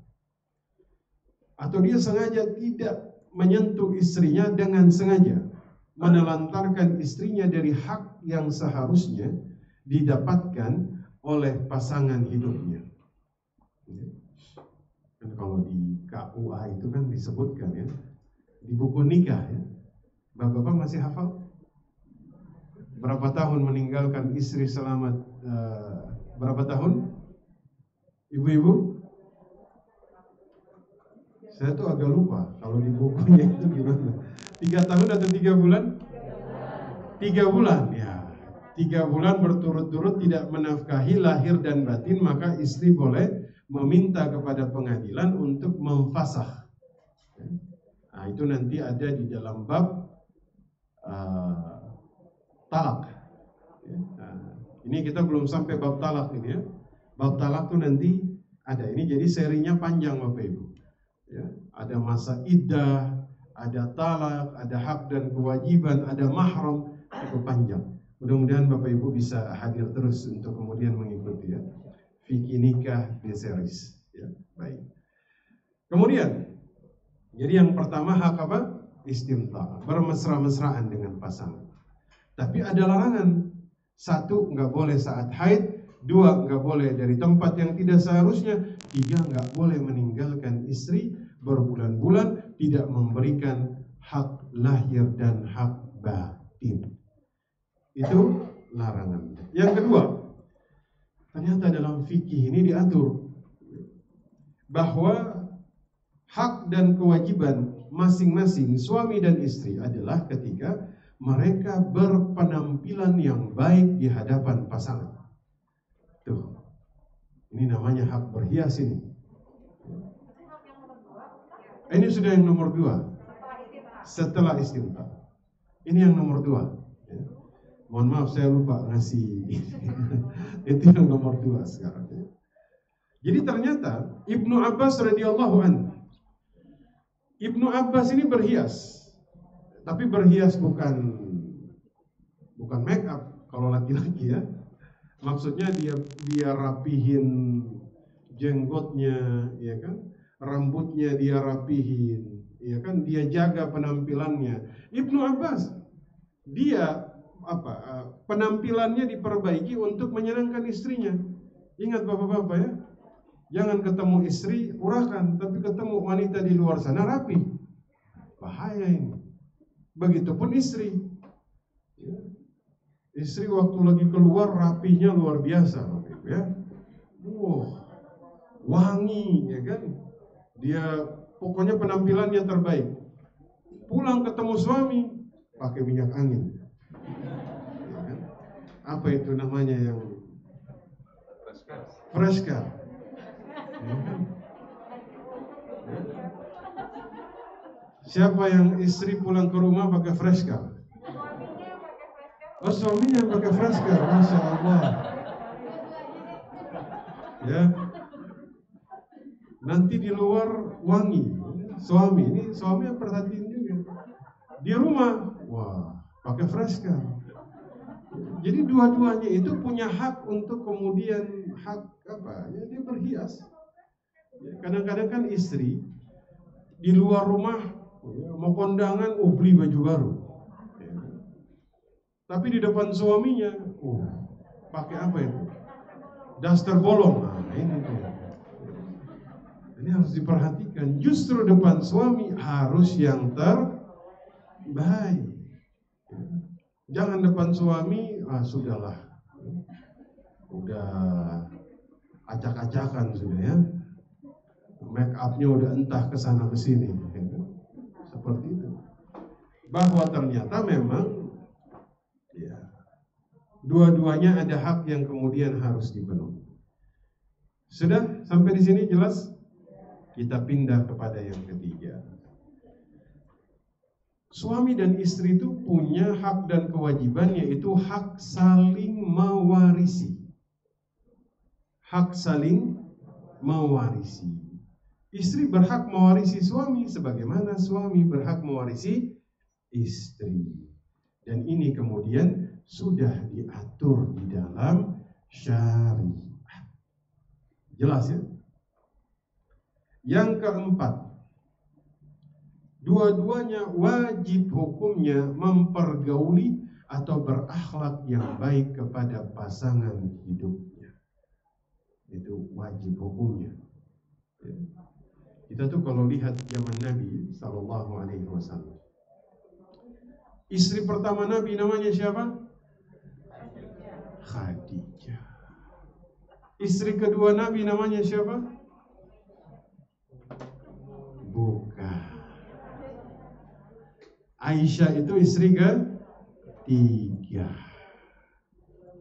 atau dia sengaja tidak menyentuh istrinya dengan sengaja, menelantarkan istrinya dari hak yang seharusnya didapatkan oleh pasangan hidupnya. Dan kalau di KUA itu kan disebutkan ya, di buku nikah ya. Bapak-bapak masih hafal? Berapa tahun meninggalkan istri selama berapa tahun? Ibu-ibu? Saya tuh agak lupa kalau di bukunya itu gimana. 3 tahun atau 3 bulan? 3 bulan ya. 3 bulan berturut-turut tidak menafkahi lahir dan batin, maka istri boleh meminta kepada pengadilan untuk memfasakh. Nah, itu nanti ada di dalam bab talak. Nah, ini kita belum sampai bab talak ini ya. Bab talak itu nanti ada. Ini jadi serinya panjang Bapak Ibu. Ya, ada masa iddah, ada talak, ada hak dan kewajiban, ada mahram, cukup panjang. Mudah-mudahan Bapak Ibu bisa hadir terus untuk kemudian mengikuti ya. Fikih nikah di series. Ya, baik. Kemudian, jadi yang pertama hak apa? Istimta, bermesra-mesraan dengan pasangan. Tapi ada larangan. 1, nggak boleh saat haid. 2, nggak boleh dari tempat yang tidak seharusnya. 3, nggak boleh meninggalkan istri berbulan-bulan tidak memberikan hak lahir dan hak batin. Itu larangan. Yang kedua, ternyata dalam fikih ini diatur bahwa hak dan kewajiban masing-masing suami dan istri adalah ketika mereka berpenampilan yang baik di hadapan pasangan. Tuh, ini namanya hak berhias ini. Ini sudah yang nomor 2. Setelah istimta. Ini yang nomor 2. Ya. Mohon maaf saya lupa ngasih. Itu yang nomor 2 sekarang. Ya. Jadi ternyata Ibnu Abbas radhiyallahu anhu. Ibnu Abbas ini berhias. Tapi berhias bukan make up kalau laki-laki ya. Maksudnya dia rapihin jenggotnya, ya kan? Rambutnya dia rapihin, ya kan? Dia jaga penampilannya. Ibnu Abbas dia penampilannya diperbaiki untuk menyenangkan istrinya. Ingat bapak-bapak ya, jangan ketemu istri urakan, tapi ketemu wanita di luar sana rapi. Bahaya ini. Begitupun istri. Ya. Istri waktu lagi keluar rapinya luar biasa, ya. Wangi, ya kan? Dia pokoknya penampilannya terbaik. Pulang ketemu suami pakai minyak angin. Ya kan? Apa itu namanya yang fresh car? Ya kan? Ya. Siapa yang istri pulang ke rumah pakai fresh car? Oh, suaminya yang pakai fresh car, Masya Allah. Ya. Nanti di luar wangi. Suami yang perhatiin juga. Di rumah, wah, pakai fresh car. Jadi dua-duanya itu punya hak untuk kemudian ya, dia berhias. Ya, kadang-kadang kan istri di luar rumah ya, mau kondangan, beli baju baru. Ya. Tapi di depan suaminya, pakai apa itu? Daster bolong. Nah, ini tuh. Ini harus diperhatikan. Justru depan suami harus yang terbaik. Jangan depan suami, sudahlah. Udah acak-acakan sudah ya. Make up-nya udah entah kesana kesini. Seperti itu. Bahwa ternyata memang ya, dua-duanya ada hak yang kemudian harus dipenuhi. Sudah sampai di sini jelas? Kita pindah kepada yang ketiga. Suami dan istri itu punya hak dan kewajiban, yaitu hak saling mewarisi. Hak saling mewarisi. Istri berhak mewarisi suami sebagaimana suami berhak mewarisi istri. Dan ini kemudian sudah diatur di dalam syariat. Jelas ya? Yang keempat, dua-duanya wajib hukumnya mempergauli atau berakhlak yang baik kepada pasangan hidupnya. Itu wajib hukumnya. Kita tuh kalau lihat zaman Nabi SAW, istri pertama Nabi namanya siapa? Khadijah. Istri kedua Nabi namanya siapa? Bukan. Aisyah itu istri ketiga.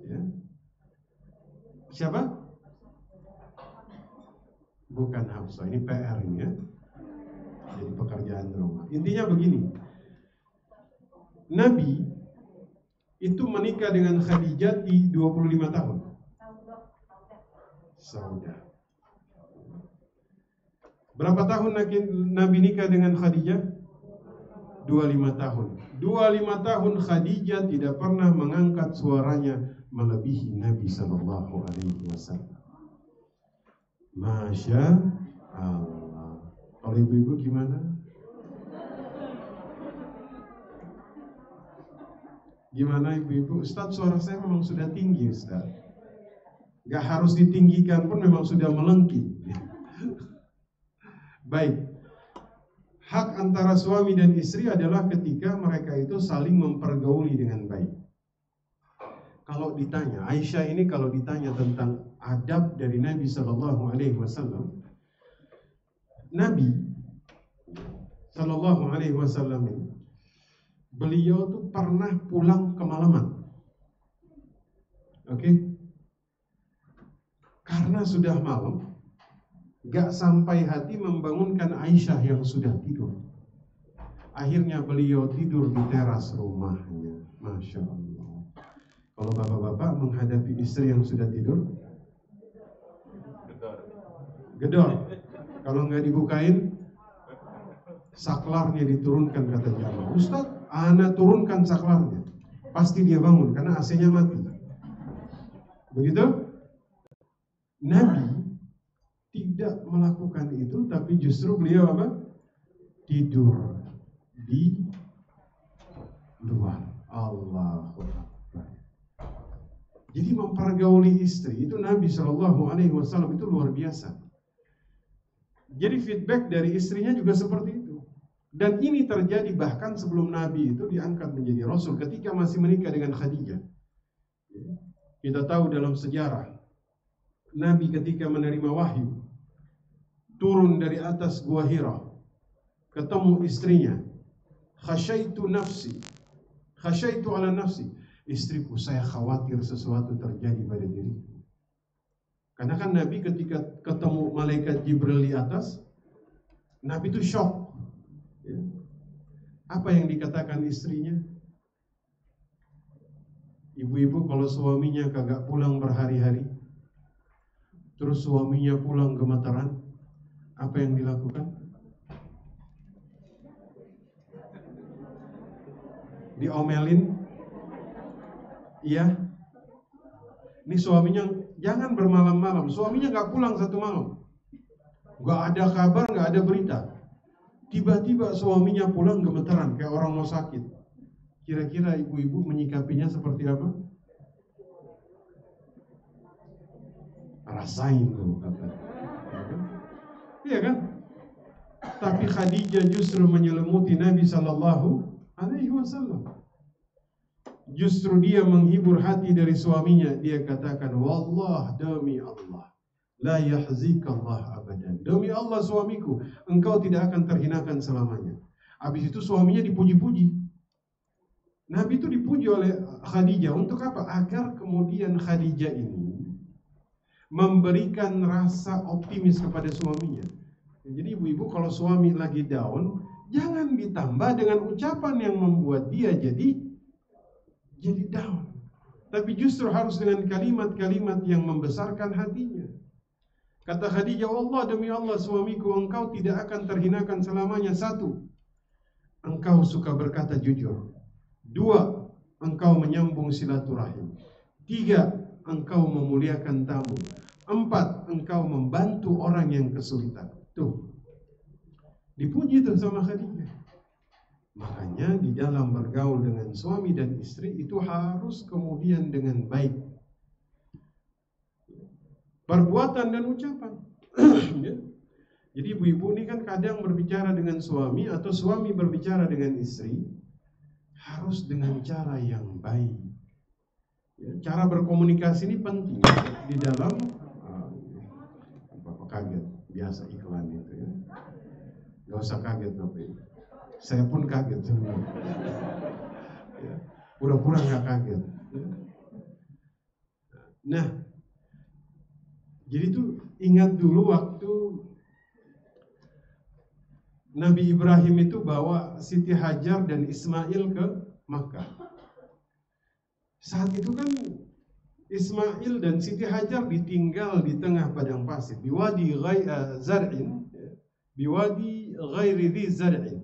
Ya. Siapa? Bukan Hafsah. Ini PR ini ya. Jadi pekerjaan rumah. Intinya begini. Nabi itu menikah dengan Khadijah di 25 tahun. Saudara. Berapa tahun Nabi nikah dengan Khadijah? 25 tahun. 25 tahun Khadijah tidak pernah mengangkat suaranya melebihi Nabi SAW. Masya Allah. Kalau ibu-ibu gimana? Gimana ibu-ibu? Ustaz, suara saya memang sudah tinggi, Ustaz. Gak harus ditinggikan pun memang sudah melengking. Baik. Hak antara suami dan istri adalah ketika mereka itu saling mempergauli dengan baik. Kalau ditanya, Aisyah ini kalau ditanya tentang adab dari Nabi Sallallahu Alaihi Wasallam, Nabi Sallallahu Alaihi Wasallam ini, beliau tuh pernah pulang kemalaman, oke? Karena sudah malam, gak sampai hati membangunkan Aisyah yang sudah tidur. Akhirnya beliau tidur di teras rumahnya. Masya Allah. Kalau bapak-bapak menghadapi istri yang sudah tidur, gedor. Kalau nggak dibukain, saklarnya diturunkan, kata jamaah. Ustaz, ana turunkan saklarnya. Pasti dia bangun karena AC-nya mati. Begitu? Nabi tidak melakukan itu, tapi justru beliau apa? Tidur di luar. Allahu Akbar. Jadi mempergauli istri itu Nabi Shallallahu Alaihi Wasallam itu luar biasa. Jadi feedback dari istrinya juga seperti itu. Dan ini terjadi bahkan sebelum Nabi itu diangkat menjadi Rasul ketika masih menikah dengan Khadijah. Kita tahu dalam sejarah Nabi ketika menerima wahyu turun dari atas Gua Hira, ketemu istrinya. Khasyaitu nafsi, khasyaitu ala nafsi. Istriku, saya khawatir sesuatu terjadi pada diriku. Karena kan Nabi ketika ketemu malaikat Jibril di atas, Nabi itu shock. Ya. Apa yang dikatakan istrinya? Ibu-ibu kalau suaminya kagak pulang berhari-hari, terus suaminya pulang gemetaran, apa yang dilakukan? Diomelin. Iya. Ini suaminya jangan bermalam-malam. Suaminya gak pulang satu malam, gak ada kabar, gak ada berita. Tiba-tiba suaminya pulang gemetaran kayak orang mau sakit. Kira-kira ibu-ibu menyikapinya seperti apa? Rasain tuh, kata. Iya kan? Tapi Khadijah justru menyelimuti Nabi Sallallahu Alaihi Wasallam. Justru dia menghibur hati dari suaminya. Dia katakan, wallah, demi Allah, la yahzikallah abadan. Demi Allah suamiku, engkau tidak akan terhinakan selamanya. Habis itu suaminya dipuji-puji. Nabi itu dipuji oleh Khadijah. Untuk apa? Agar kemudian Khadijah ini memberikan rasa optimis kepada suaminya. Jadi ibu-ibu kalau suami lagi down, jangan ditambah dengan ucapan yang membuat dia jadi down. Tapi justru harus dengan kalimat-kalimat yang membesarkan hatinya. Kata Khadijah, Allah, demi Allah suamiku, engkau tidak akan terhinakan selamanya. 1, engkau suka berkata jujur. 2, engkau menyambung silaturahim. 3, engkau memuliakan tamu. 4, engkau membantu orang yang kesulitan. Tuh, dipuji tuh sama Khadijah. Makanya di dalam bergaul dengan suami dan istri itu harus kemudian dengan baik, perbuatan dan ucapan. Jadi ibu-ibu ini kan kadang berbicara dengan suami atau suami berbicara dengan istri harus dengan cara yang baik. Cara berkomunikasi ini penting di dalam kaget, biasa iklan itu ya. Gak usah kaget Bapak Ibu. Saya pun kaget sebenarnya. Ya, pura-pura gak kaget. Nah, jadi tuh ingat dulu waktu Nabi Ibrahim itu bawa Siti Hajar dan Ismail ke Makkah. Saat itu kan Ismail dan Siti Hajar ditinggal di tengah padang pasir, biwadi zar'in, biwadi ghairi dhi zar'in,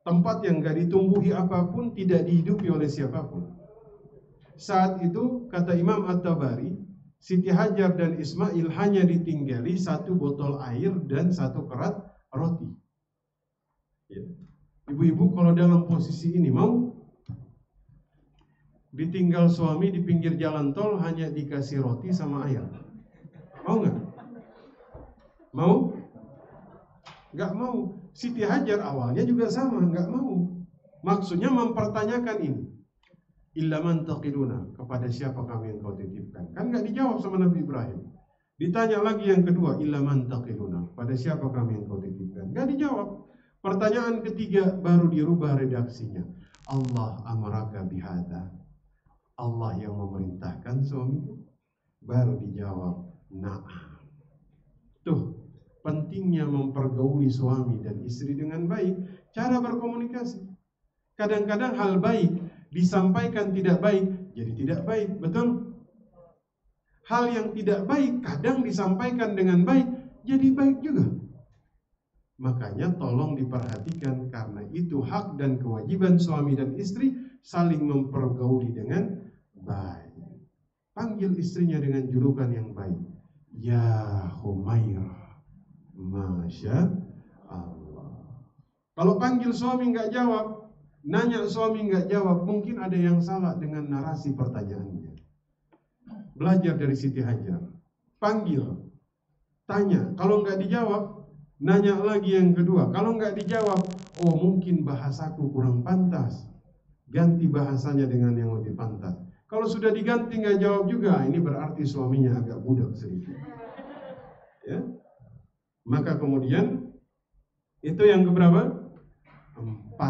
tempat yang gak ditumbuhi apapun, tidak dihidupi oleh siapapun. Saat itu kata Imam At-Tabari, Siti Hajar dan Ismail hanya ditinggali 1 botol air dan 1 kerat roti. Ya. Ibu-ibu kalau dalam posisi ini mau ditinggal suami di pinggir jalan tol hanya dikasih roti sama air, mau nggak? Mau? nggak mau. Siti Hajar awalnya juga sama, nggak mau. Maksudnya mempertanyakan ini. Illa man taqiluna, kepada siapa kami engkau titipkan? Kan nggak dijawab sama Nabi Ibrahim. Ditanya lagi yang kedua, illa man taqiluna, pada siapa kami engkau titipkan? Nggak dijawab. Pertanyaan ketiga baru dirubah redaksinya. Allah amaraka bihada. Allah yang memerintahkan suamiku. Baru dijawab, na'am. Tuh, pentingnya mempergauli suami dan istri dengan baik. Cara berkomunikasi. Kadang-kadang hal baik disampaikan tidak baik, jadi tidak baik, betul? Hal yang tidak baik kadang disampaikan dengan baik, jadi baik juga. Makanya tolong diperhatikan, karena itu hak dan kewajiban suami dan istri saling mempergauli dengan baik. Panggil istrinya dengan julukan yang baik. Ya Humairah, Masya Allah. Kalau panggil suami nggak jawab, nanya suami nggak jawab, mungkin ada yang salah dengan narasi pertanyaannya. Belajar dari Siti Hajar. Panggil, tanya. Kalau nggak dijawab, nanya lagi yang kedua. Kalau nggak dijawab, oh mungkin bahasaku kurang pantas. Ganti bahasanya dengan yang lebih pantas. Kalau sudah diganti nggak jawab juga, ini berarti suaminya agak budak sedikit. Ya. Maka kemudian itu yang keberapa? 4.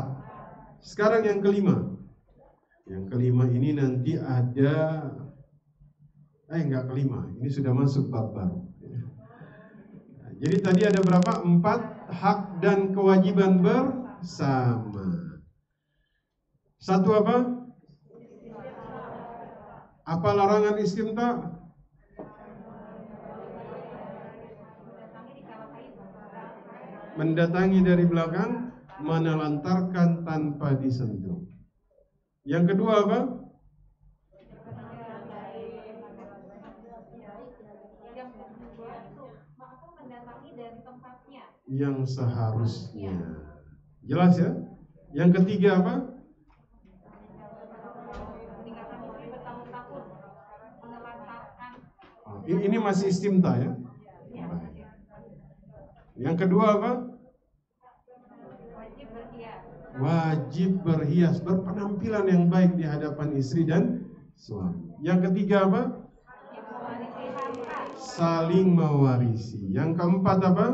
Sekarang yang kelima. Yang kelima ini nanti ada enggak kelima, ini sudah masuk bab baru. Jadi tadi ada berapa? 4 hak dan kewajiban bersama. Satu apa? Apa larangan istimta? Mendatangi dari belakang, menelantarkan tanpa disentuh. Yang kedua apa? Yang seharusnya. Jelas ya? Yang ketiga apa? Ini masih istimta ya? Yang kedua apa? Wajib berhias, berpenampilan yang baik di hadapan istri dan suami. Yang ketiga apa? Saling mewarisi. Yang keempat apa?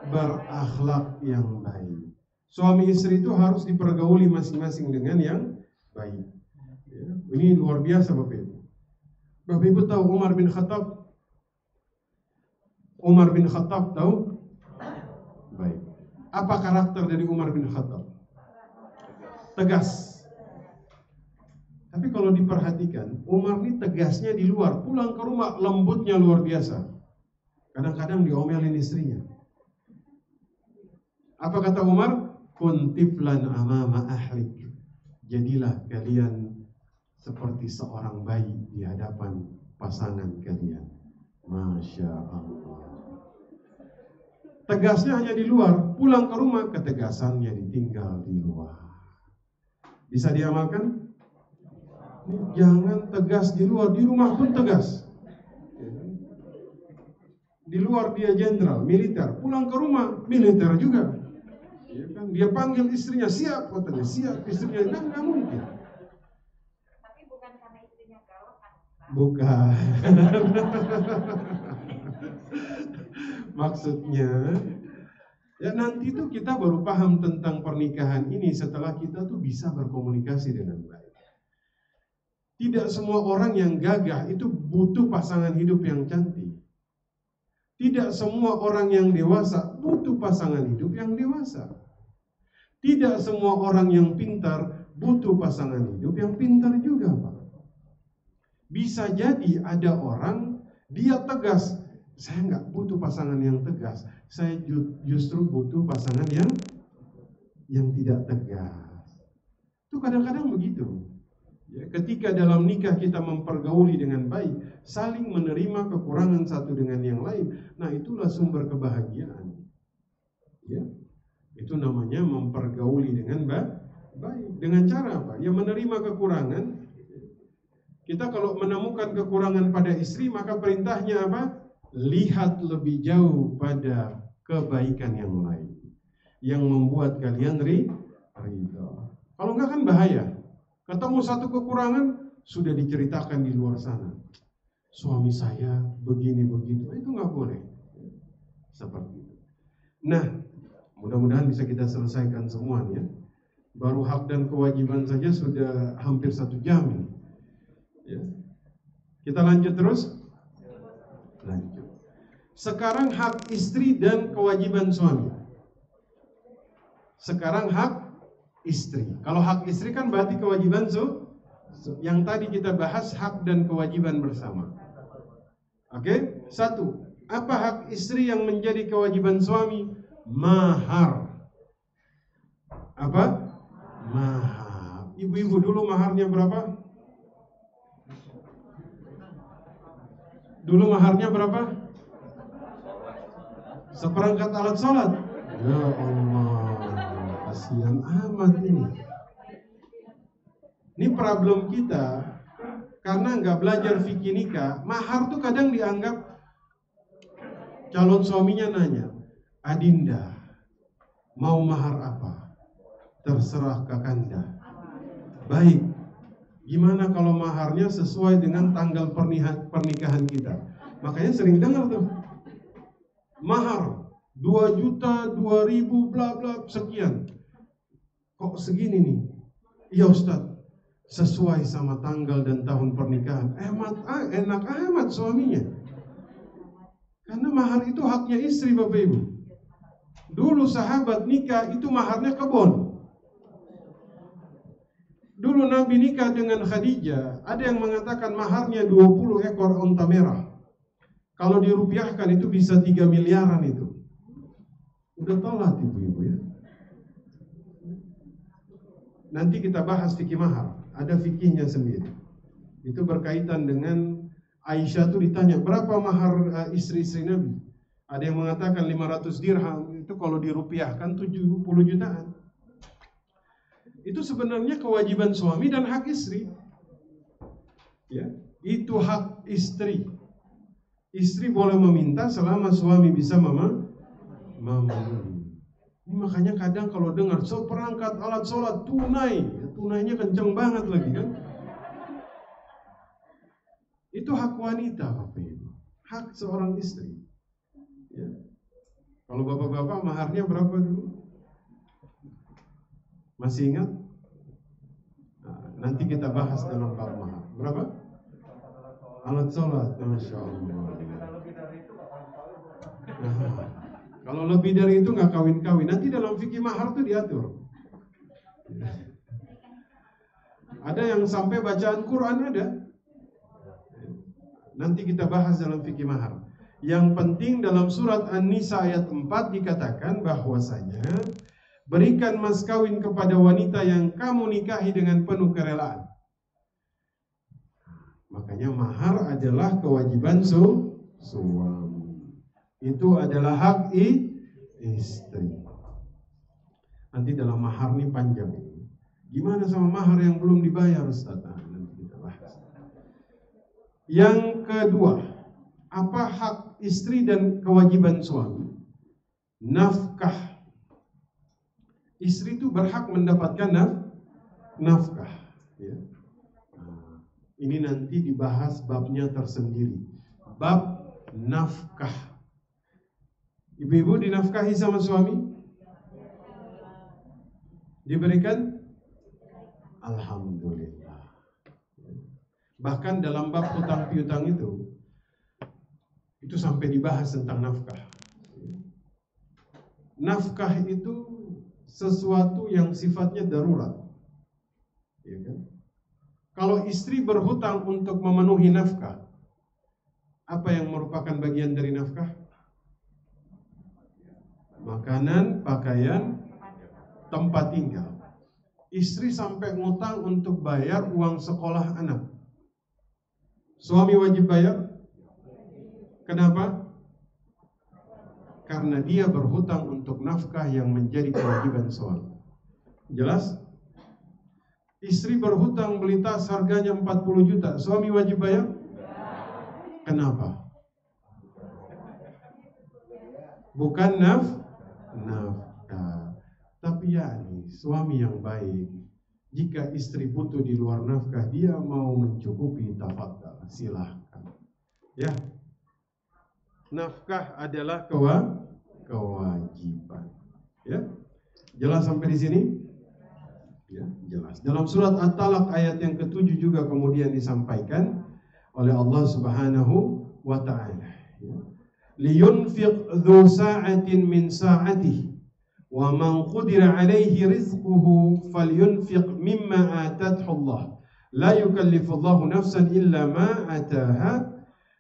Berakhlak yang baik. Suami istri itu harus dipergauli masing-masing dengan yang baik. Ya, ini luar biasa Bapak Ibu. Bapak Ibu tahu Umar bin Khattab? Umar bin Khattab tahu? Baik. Apa karakter dari Umar bin Khattab? Tegas. Tapi kalau diperhatikan, Umar ini tegasnya di luar, pulang ke rumah lembutnya luar biasa. Kadang-kadang diomelin istrinya. Apa kata Umar? Kun tiflan amama ahlik. Jadilah kalian seperti seorang bayi di hadapan pasangan kalian. Masya Allah. Tegasnya hanya di luar, pulang ke rumah ketegasannya ditinggal di luar. Bisa diamalkan? Jangan tegas di luar, di rumah pun tegas. Di luar dia jenderal, militer, pulang ke rumah militer juga. Ya kan? Dia panggil istrinya, siap katanya, siap. Istrinya kan nggak mungkin. Tapi bukan karena istrinya galak kan? Bukan. Maksudnya, ya nanti tuh kita baru paham tentang pernikahan ini setelah kita tuh bisa berkomunikasi dengan baik. Tidak semua orang yang gagah itu butuh pasangan hidup yang cantik. Tidak semua orang yang dewasa butuh pasangan hidup yang dewasa. Tidak semua orang yang pintar butuh pasangan hidup yang pintar juga, Pak. Bisa jadi ada orang dia tegas, saya nggak butuh pasangan yang tegas, saya justru butuh pasangan yang tidak tegas. Itu kadang-kadang begitu. Ya, ketika dalam nikah kita mempergauli dengan baik, saling menerima kekurangan satu dengan yang lain, nah itulah sumber kebahagiaan. Ya, itu namanya mempergauli dengan baik. Dengan cara apa? Ya menerima kekurangan. Kita kalau menemukan kekurangan pada istri, maka perintahnya apa? Lihat lebih jauh pada kebaikan yang lain yang membuat kalian ridha. Kalau enggak kan bahaya. Ketemu satu kekurangan sudah diceritakan di luar sana. Suami saya begini begitu, itu nggak boleh. Seperti itu. Nah, mudah-mudahan bisa kita selesaikan semuanya. Baru hak dan kewajiban saja sudah hampir 1 jam ini. Ya. Kita lanjut terus. Lanjut. Sekarang hak istri dan kewajiban suami. Sekarang hak istri. Kalau hak istri kan berarti kewajiban yang tadi kita bahas hak dan kewajiban bersama. Oke? 1. Apa hak istri yang menjadi kewajiban suami? Mahar. Apa? Mahar. Ibu-ibu dulu maharnya berapa? Dulu maharnya berapa? Seperangkat alat sholat. Ya Allah, kasihan amat ini. Ini problem kita karena nggak belajar fikih nikah. Mahar tuh kadang dianggap, calon suaminya nanya, Adinda, mau mahar apa? Terserah kakanda. Baik, gimana kalau maharnya sesuai dengan tanggal pernikahan kita? Makanya sering dengar tuh, mahar 2 juta, 2.000, bla bla sekian. Kok segini nih? Iya Ustaz, sesuai sama tanggal dan tahun pernikahan. Enak amat suaminya. Karena mahar itu haknya istri, Bapak Ibu. Dulu sahabat nikah itu maharnya kebun. Dulu Nabi nikah dengan Khadijah, ada yang mengatakan maharnya 20 ekor onta merah. Kalau dirupiahkan itu bisa 3 miliaran itu. Udah telat ibu-ibu ya. Nanti kita bahas fikih mahar, ada fikihnya sendiri. Itu berkaitan dengan Aisyah tuh ditanya, berapa mahar istri-istri Nabi? Ada yang mengatakan 500 dirham, itu kalau dirupiahkan 70 jutaan. Itu sebenarnya kewajiban suami dan hak istri. Ya, itu hak istri. Istri boleh meminta selama suami bisa memenuhi. Ini makanya kadang kalau dengar seperangkat alat sholat tunai, tunainya kenceng banget lagi kan? Itu hak wanita, Bapak Ibu. Hak seorang istri. Ya. Kalau bapak-bapak maharnya berapa dulu? Masih ingat? Nah, nanti kita bahas dalam bab mahar. Berapa? Alat sholat, Masya Allah. Nah, kalau lebih dari itu nggak kawin-kawin. Nanti dalam fikih mahar itu diatur. Ada yang sampai bacaan Quran ada. Nanti kita bahas dalam fikih mahar. Yang penting dalam surat An-Nisa ayat 4 dikatakan bahwasanya berikan mas kawin kepada wanita yang kamu nikahi dengan penuh kerelaan. Makanya mahar adalah kewajiban suami. Itu adalah hak istri. Nanti dalam mahar ini panjang. Gimana sama mahar yang belum dibayar, Ustaz? Nanti kita bahas. Yang kedua, apa hak istri dan kewajiban suami? Nafkah. Istri itu berhak mendapatkan nafkah. Ya. Nah, ini nanti dibahas babnya tersendiri. Bab nafkah. Ibu-ibu dinafkahi sama suami? Diberikan? Alhamdulillah. Bahkan dalam bab hutang piutang itu sampai dibahas tentang nafkah. Nafkah itu sesuatu yang sifatnya darurat. Ya kan? Kalau istri berhutang untuk memenuhi nafkah, apa yang merupakan bagian dari nafkah? Makanan, pakaian, tempat tinggal. Istri sampai ngutang untuk bayar uang sekolah anak. Suami wajib bayar? Kenapa? Karena dia berhutang untuk nafkah yang menjadi kewajiban suami. Jelas? Istri berhutang beli tas harganya 40 juta. Suami wajib bayar? Kenapa? bukan nafkah. Tapi suami yang baik, jika istri butuh di luar nafkah, dia mau mencukupi, tafadhal, silahkan. Ya, nafkah adalah kewajiban. Ya, jelas sampai di sini? Ya, jelas. Dalam surat At-Talaq ayat yang ke-7 juga kemudian disampaikan oleh Allah Subhanahu wa taala. Ya. Liyunfiq dzu sa'atin min sa'atihi wa man qudira 'alaihi rizquhu falyunfiq mimma atathu Allah. La yukallifullahu nafsan illa ma ataha.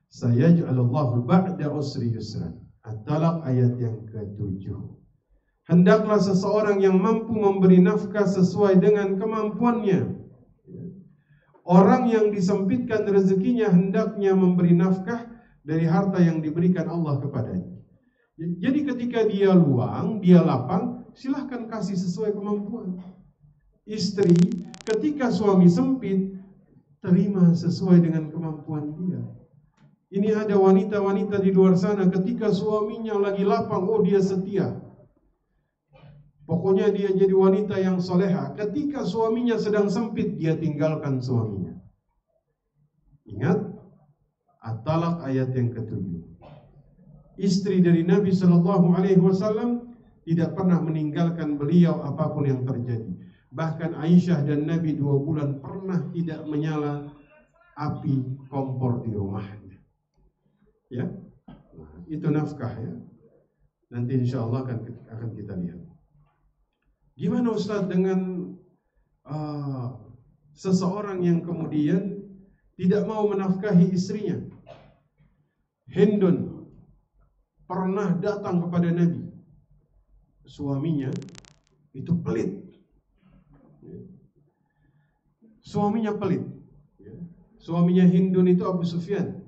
Sayaj'alullahu ba'da usri yusran. At-Talaq ayat yang ke-7. Hendaklah seseorang yang mampu memberi nafkah sesuai dengan kemampuannya. Orang yang disempitkan rezekinya hendaknya memberi nafkah dari harta yang diberikan Allah kepadanya. Jadi ketika dia luang, dia lapang, silahkan kasih sesuai kemampuan. Istri, ketika suami sempit, terima sesuai dengan kemampuan dia. Ini ada wanita-wanita di luar sana, ketika suaminya lagi lapang, dia setia. Pokoknya dia jadi wanita yang soleha. Ketika suaminya sedang sempit, dia tinggalkan suaminya. Ingat, At-Talaq ayat yang ke-7. Istri dari Nabi SAW tidak pernah meninggalkan beliau apapun yang terjadi. Bahkan Aisyah dan Nabi 2 bulan pernah tidak menyala api kompor di rumahnya. Ya, nah, itu nafkah ya. Nanti insya Allah akan kita lihat. Gimana Ustaz dengan seseorang yang kemudian tidak mau menafkahi istrinya? Hindun pernah datang kepada Nabi. Suaminya itu pelit. Suaminya pelit. Suaminya Hindun itu Abu Sufyan.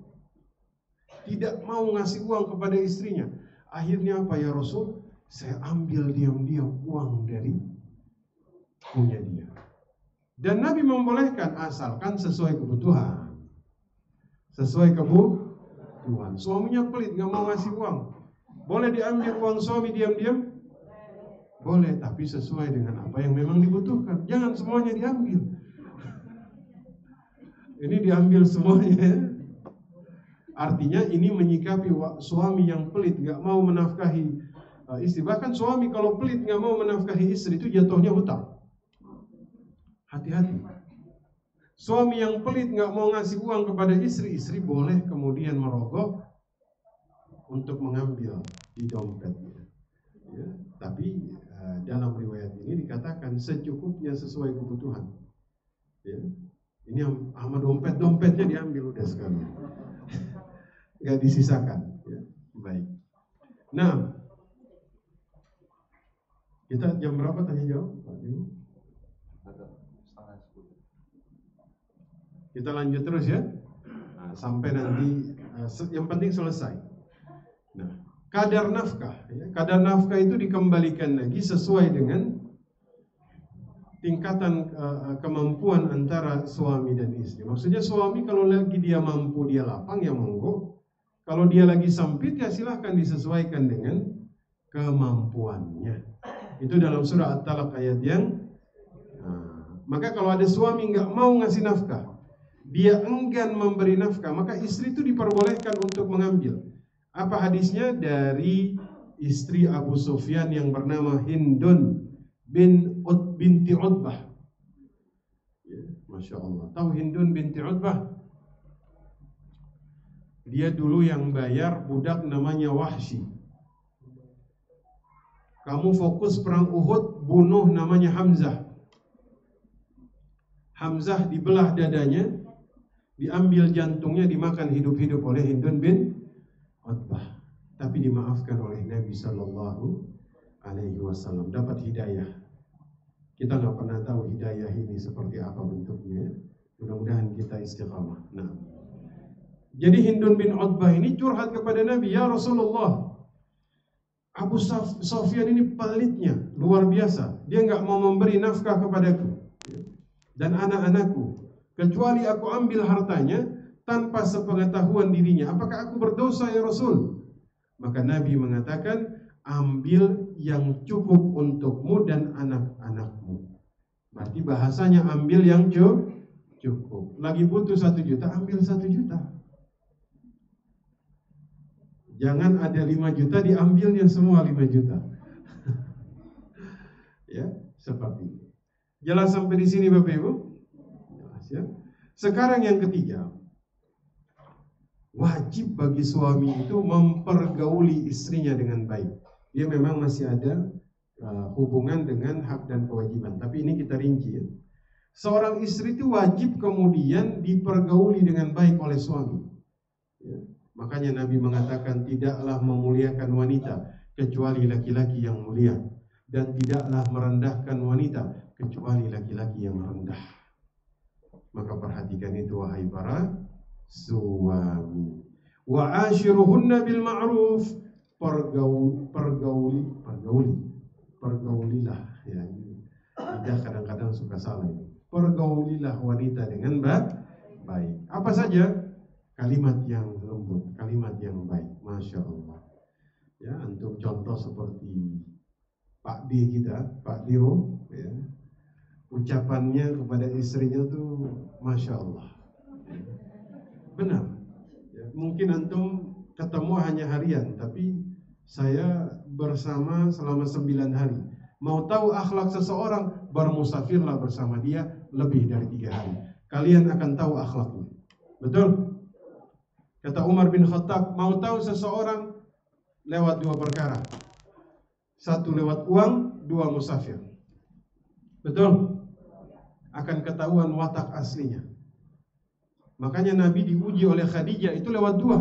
Tidak mau ngasih uang kepada istrinya. Akhirnya apa ya Rasul? Saya ambil diam-diam uang dari punya dia. Dan Nabi membolehkan asalkan sesuai kebutuhan. Sesuai kebutuhan. Suaminya pelit, gak mau ngasih uang. Boleh diambil uang suami diam-diam? Boleh, tapi sesuai dengan apa yang memang dibutuhkan. Jangan semuanya diambil. Ini diambil semuanya. Artinya ini menyikapi suami yang pelit, gak mau menafkahi istri. Bahkan suami kalau pelit gak mau menafkahi istri itu jatuhnya hutang. Hati-hati. Suami yang pelit gak mau ngasih uang kepada istri, istri boleh kemudian merogoh untuk mengambil di dompetnya. Ya, tapi dalam riwayat ini dikatakan secukupnya sesuai kebutuhan. Ya, ini sama dompetnya diambil udah sekali. Gak disisakan. Ya, baik. Nah, kita jam berapa tanya jawab? Kita lanjut terus ya. Nah, sampai nanti yang penting selesai. Nah, kadar nafkah ya. Kadar nafkah itu dikembalikan lagi sesuai dengan tingkatan kemampuan antara suami dan istri. Maksudnya suami kalau lagi dia mampu, dia lapang ya monggo. Kalau dia lagi sempit ya silahkan disesuaikan dengan kemampuannya. Itu dalam surah At-Talaq ayat yang maka kalau ada suami nggak mau ngasih nafkah, dia enggan memberi nafkah, maka istri itu diperbolehkan untuk mengambil. Apa hadisnya? Dari istri Abu Sufyan yang bernama Hindun binti Utbah. Ya, Masya Allah. Tahu Hindun binti Utbah? Dia dulu yang bayar budak namanya Wahsy. Kamu fokus perang Uhud, bunuh namanya Hamzah. Hamzah dibelah dadanya, diambil jantungnya, dimakan hidup-hidup oleh Hindun bin Utbah. Tapi dimaafkan oleh Nabi Sallallahu Alaihi Wasallam. Dapat hidayah. Kita nggak pernah tahu hidayah ini seperti apa bentuknya. Mudah-mudahan kita istiqamah. Nah, jadi Hindun bin Utbah ini curhat kepada Nabi, ya Rasulullah, Abu Sufyan ini pelitnya luar biasa. Dia nggak mau memberi nafkah kepadaku dan anak-anakku, kecuali aku ambil hartanya tanpa sepengetahuan dirinya. Apakah aku berdosa ya Rasul? Maka Nabi mengatakan, ambil yang cukup untukmu dan anak-anakmu. Berarti bahasanya ambil yang cukup. Lagi butuh 1 juta, ambil 1 juta. Jangan ada 5 juta diambilnya semua 5 juta. Ya, seperti itu. Jelas sampai di sini Bapak Ibu? Jelas ya. Sekarang yang ketiga, wajib bagi suami itu mempergauli istrinya dengan baik. Dia memang masih ada hubungan dengan hak dan kewajiban, tapi ini kita rinci ya. Seorang istri itu wajib kemudian dipergauli dengan baik oleh suami ya. Makanya Nabi mengatakan tidaklah memuliakan wanita kecuali laki-laki yang mulia, dan tidaklah merendahkan wanita kecuali laki-laki yang rendah. Maka perhatikan itu wahai para suami. Wa ashiruhunna bil ma'ruf, pergaulilah ya. Lidah kadang-kadang suka salah ini. Pergaulilah wanita dengan baik. Apa saja? Kalimat yang lembut, kalimat yang baik. Masya Allah. Ya, untuk contoh seperti Pak D kita, Pak Diro, ya, ucapannya kepada istrinya tuh Masya Allah. Benar. Ya, mungkin antum ketemu hanya harian, tapi saya bersama selama 9 hari. Mau tahu akhlak seseorang, bermusafirlah bersama dia lebih dari 3 hari. Kalian akan tahu akhlaknya. Betul? Kata Umar bin Khattab, mau tahu seseorang lewat 2 perkara. 1 lewat uang, 2 musafir. Betul? Akan ketahuan watak aslinya. Makanya Nabi diuji oleh Khadijah itu lewat 2.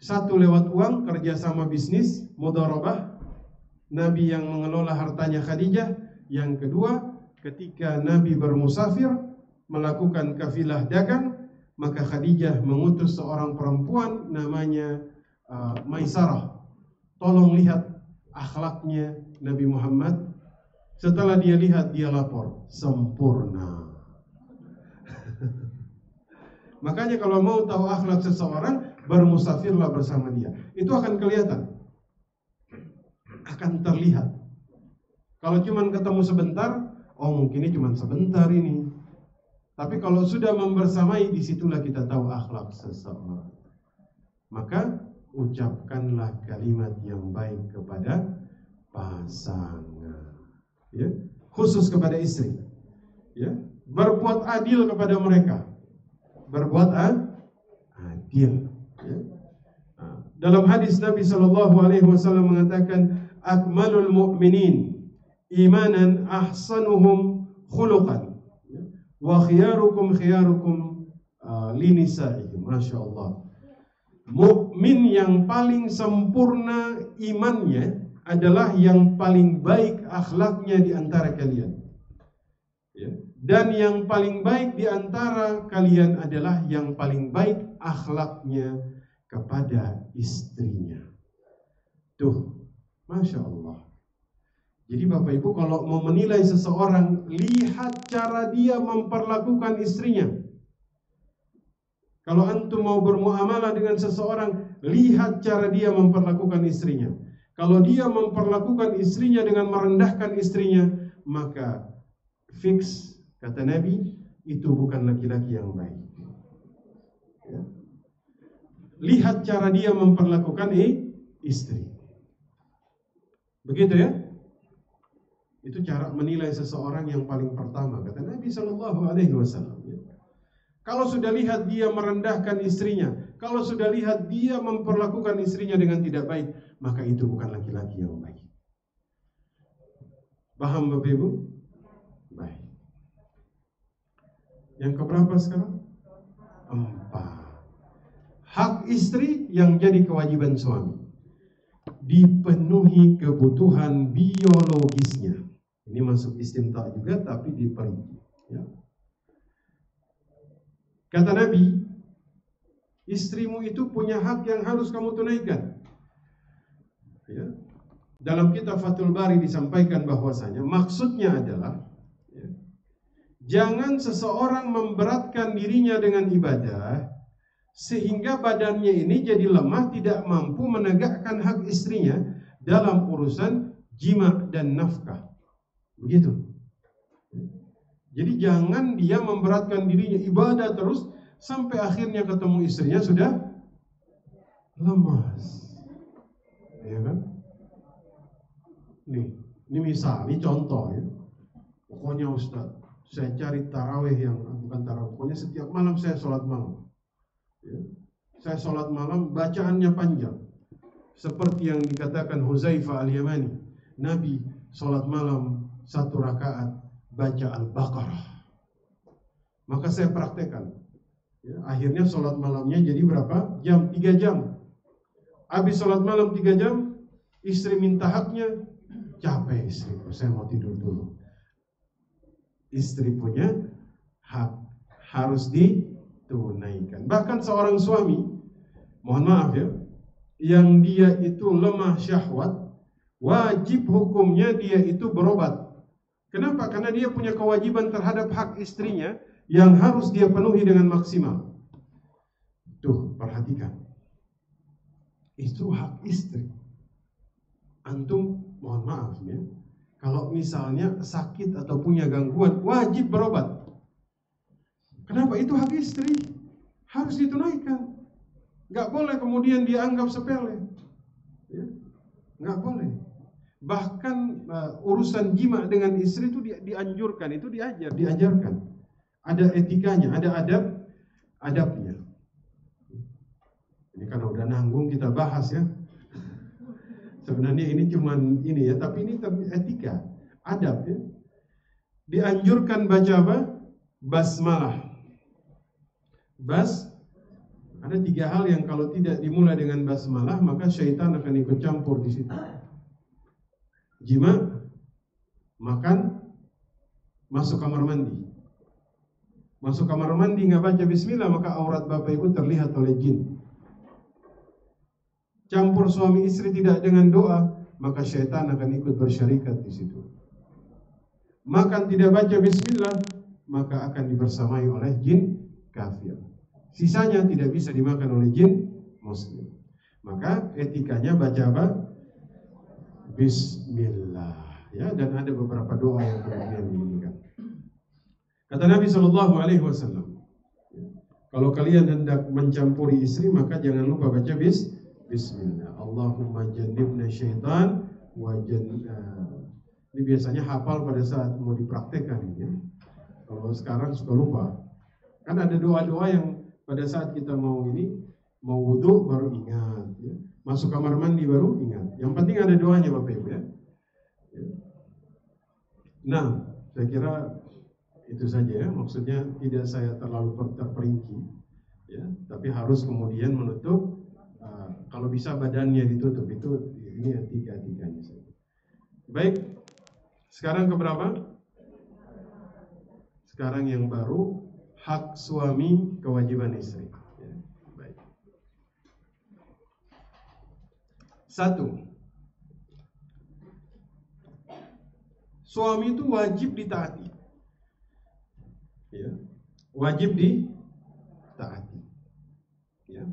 1 lewat uang, kerjasama bisnis, mudharabah. Nabi yang mengelola hartanya Khadijah. Yang kedua, ketika Nabi bermusafir melakukan kafilah dagang, maka Khadijah mengutus seorang perempuan namanya Maisarah. Tolong lihat akhlaknya Nabi Muhammad. Setelah dia lihat, dia lapor, sempurna. Makanya kalau mau tahu akhlak seseorang, bermusafirlah bersama dia. Itu akan kelihatan, akan terlihat. Kalau cuma ketemu sebentar, oh mungkin ini cuma sebentar ini. Tapi kalau sudah membersamai, disitulah kita tahu akhlak seseorang. Maka ucapkanlah kalimat yang baik kepada pasangan, ya, khusus kepada istri, ya, berbuat adil kepada mereka, berbuat adil. Ya. Nah, dalam hadis Nabi SAW mengatakan, akmalul mu'minin imanan ahsanuhum khuluqan wa khiyarukum linisa'ihim. Masya Allah. Mukmin yang paling sempurna imannya adalah yang paling baik akhlaknya di antara kalian. Ya. Dan yang paling baik di antara kalian adalah yang paling baik akhlaknya kepada istrinya. Tuh, Masya Allah. Jadi Bapak Ibu kalau mau menilai seseorang, lihat cara dia memperlakukan istrinya. Kalau antum mau bermuamalah dengan seseorang, lihat cara dia memperlakukan istrinya. Kalau dia memperlakukan istrinya dengan merendahkan istrinya, maka fix, kata Nabi, itu bukan laki-laki yang baik. Ya. Lihat cara dia memperlakukan istri. Begitu ya? Itu cara menilai seseorang yang paling pertama, kata Nabi SAW. Kalau sudah lihat dia merendahkan istrinya, kalau sudah lihat dia memperlakukan istrinya dengan tidak baik, maka itu bukan laki-laki yang baik. Paham Bapak Ibu? Baik. Yang keberapa sekarang? 4. Hak istri yang jadi kewajiban suami. Dipenuhi kebutuhan biologisnya. Ini masuk istimta juga, tapi diperinci. Ya. Kata Nabi, istrimu itu punya hak yang harus kamu tunaikan. Ya. Dalam kitab Fathul Bari disampaikan bahwasanya maksudnya adalah, ya, jangan seseorang memberatkan dirinya dengan ibadah sehingga badannya ini jadi lemah, tidak mampu menegakkan hak istrinya dalam urusan jima dan nafkah. Begitu. Jadi jangan dia memberatkan dirinya ibadah terus sampai akhirnya ketemu istrinya sudah lemas. Ya kan? Ini misal, ini contoh ya. Pokoknya Ustaz, saya cari tarawih yang bukan tarawih, pokoknya setiap malam saya sholat malam. Ya. Saya sholat malam, bacaannya panjang. Seperti yang dikatakan Huzaifah al-Yamani, Nabi sholat malam 1 rakaat baca Al-Baqarah. Maka saya praktekkan. Ya, akhirnya sholat malamnya jadi berapa? 3 jam. Habis sholat malam 3 jam, istri minta haknya, capek istriku, saya mau tidur dulu. Istri punya hak harus ditunaikan. Bahkan seorang suami, mohon maaf ya, yang dia itu lemah syahwat, wajib hukumnya dia itu berobat. Kenapa? Karena dia punya kewajiban terhadap hak istrinya yang harus dia penuhi dengan maksimal. Tuh, perhatikan. Itu hak istri. Antum, mohon maaf ya, kalau misalnya sakit atau punya gangguan, wajib berobat. Kenapa? Itu hak istri, harus ditunaikan. Gak boleh kemudian dianggap sepele, ya? Gak boleh. Bahkan urusan jima dengan istri itu dianjurkan, itu diajarkan. Ada etikanya, ada adabnya. Ini kalau udah nanggung kita bahas ya. Sebenarnya ini cuman ini ya, tapi ini etika, adab ya. Dianjurkan baca apa? Basmalah. Ada 3 hal yang kalau tidak dimulai dengan basmalah maka syaitan akan ikut campur di situ. Jima, makan, masuk kamar mandi. Masuk kamar mandi nggak baca bismillah maka aurat bapak ibu terlihat oleh jin. Campur suami istri tidak dengan doa, maka syaitan akan ikut bersyarikat di situ. Makan tidak baca bismillah, maka akan dibersamai oleh jin kafir. Sisanya tidak bisa dimakan oleh jin muslim. Maka etikanya baca apa? Bismillah. Ya, dan ada beberapa doa yang kemudian diinginkan. Kata Nabi SAW, kalau kalian hendak mencampuri istri, maka jangan lupa baca Bismillah. Allahumma jannibna syaitan wa ini biasanya hafal pada saat mau dipraktekkan ya. Kalau sekarang suka lupa. Kan ada doa-doa yang pada saat kita mau wudu baru ingat ya. Masuk kamar mandi baru ingat. Yang penting ada doanya Bapak Ibu ya. Nah, saya kira itu saja ya. Maksudnya tidak saya terlalu terperinci ya, tapi harus kemudian menutup. Kalau bisa badannya ditutup, itu ini etika-etikanya. Baik, sekarang keberapa? Sekarang yang baru, hak suami, kewajiban istri. Ya, baik. 1. Suami itu wajib ditaati. Ya, wajib ditaati. Ya.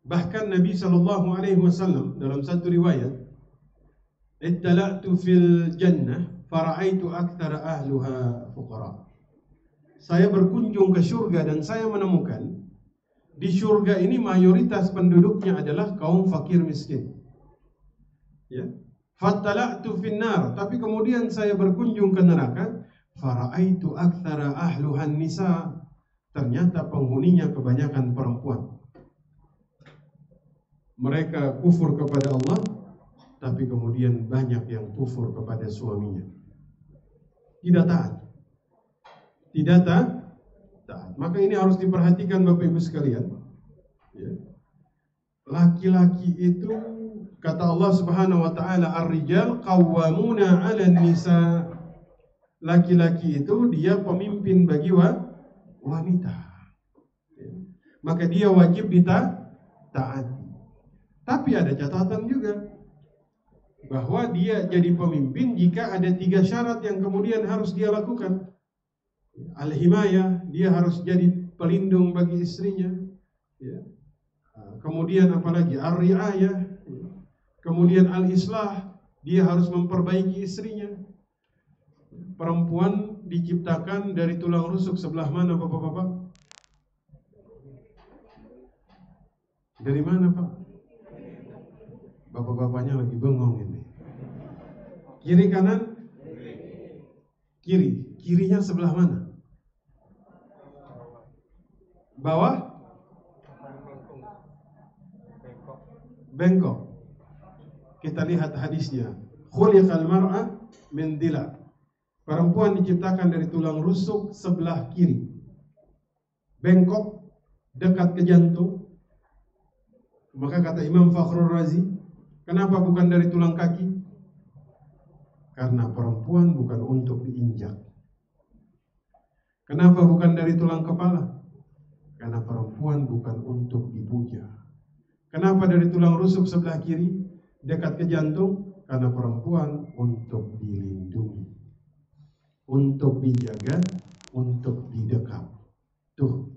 Bahkan Nabi SAW dalam satu riwayat, "Ittala'tu fil jannah fara'aitu aktsara ahluha fuqara." Saya berkunjung ke surga dan saya menemukan di surga ini mayoritas penduduknya adalah kaum fakir miskin. Ya. Fattala'tu fin nar, tapi kemudian saya berkunjung ke neraka, fara'aitu aktsara ahluhan nisa. Ternyata penghuninya kebanyakan perempuan. Mereka kufur kepada Allah, tapi kemudian banyak yang kufur kepada suaminya. Tidak taat. Tidak taat. Maka ini harus diperhatikan Bapak Ibu sekalian. Ya. Laki-laki itu, kata Allah Subhanahu wa taala, ar-rijal qawwamuna 'alan nisa. Laki-laki itu dia pemimpin bagi wanita. Ya. Maka dia wajib ditaati. Tapi ada catatan juga, bahwa dia jadi pemimpin jika ada 3 syarat yang kemudian harus dia lakukan. Al-himayah, dia harus jadi pelindung bagi istrinya. Ya. Kemudian apalagi ar-riayah, ya. Kemudian al-islah, dia harus memperbaiki istrinya. Perempuan diciptakan dari tulang rusuk sebelah mana, Bapak-bapak? Dari mana, Pak? Bapak-bapaknya lagi bengong ini. Kiri kanan? Kiri. Kirinya sebelah mana? Bawah? Bengkok. Kita lihat hadisnya. Khuliqal mar'a min dila. Perempuan diciptakan dari tulang rusuk sebelah kiri. Bengkok, dekat ke jantung. Maka kata Imam Fakhrul Razi, kenapa bukan dari tulang kaki? Karena perempuan bukan untuk diinjak. Kenapa bukan dari tulang kepala? Karena perempuan bukan untuk dipuja. Kenapa dari tulang rusuk sebelah kiri, dekat ke jantung? Karena perempuan untuk dilindungi, untuk dijaga, untuk didekap. Tuh.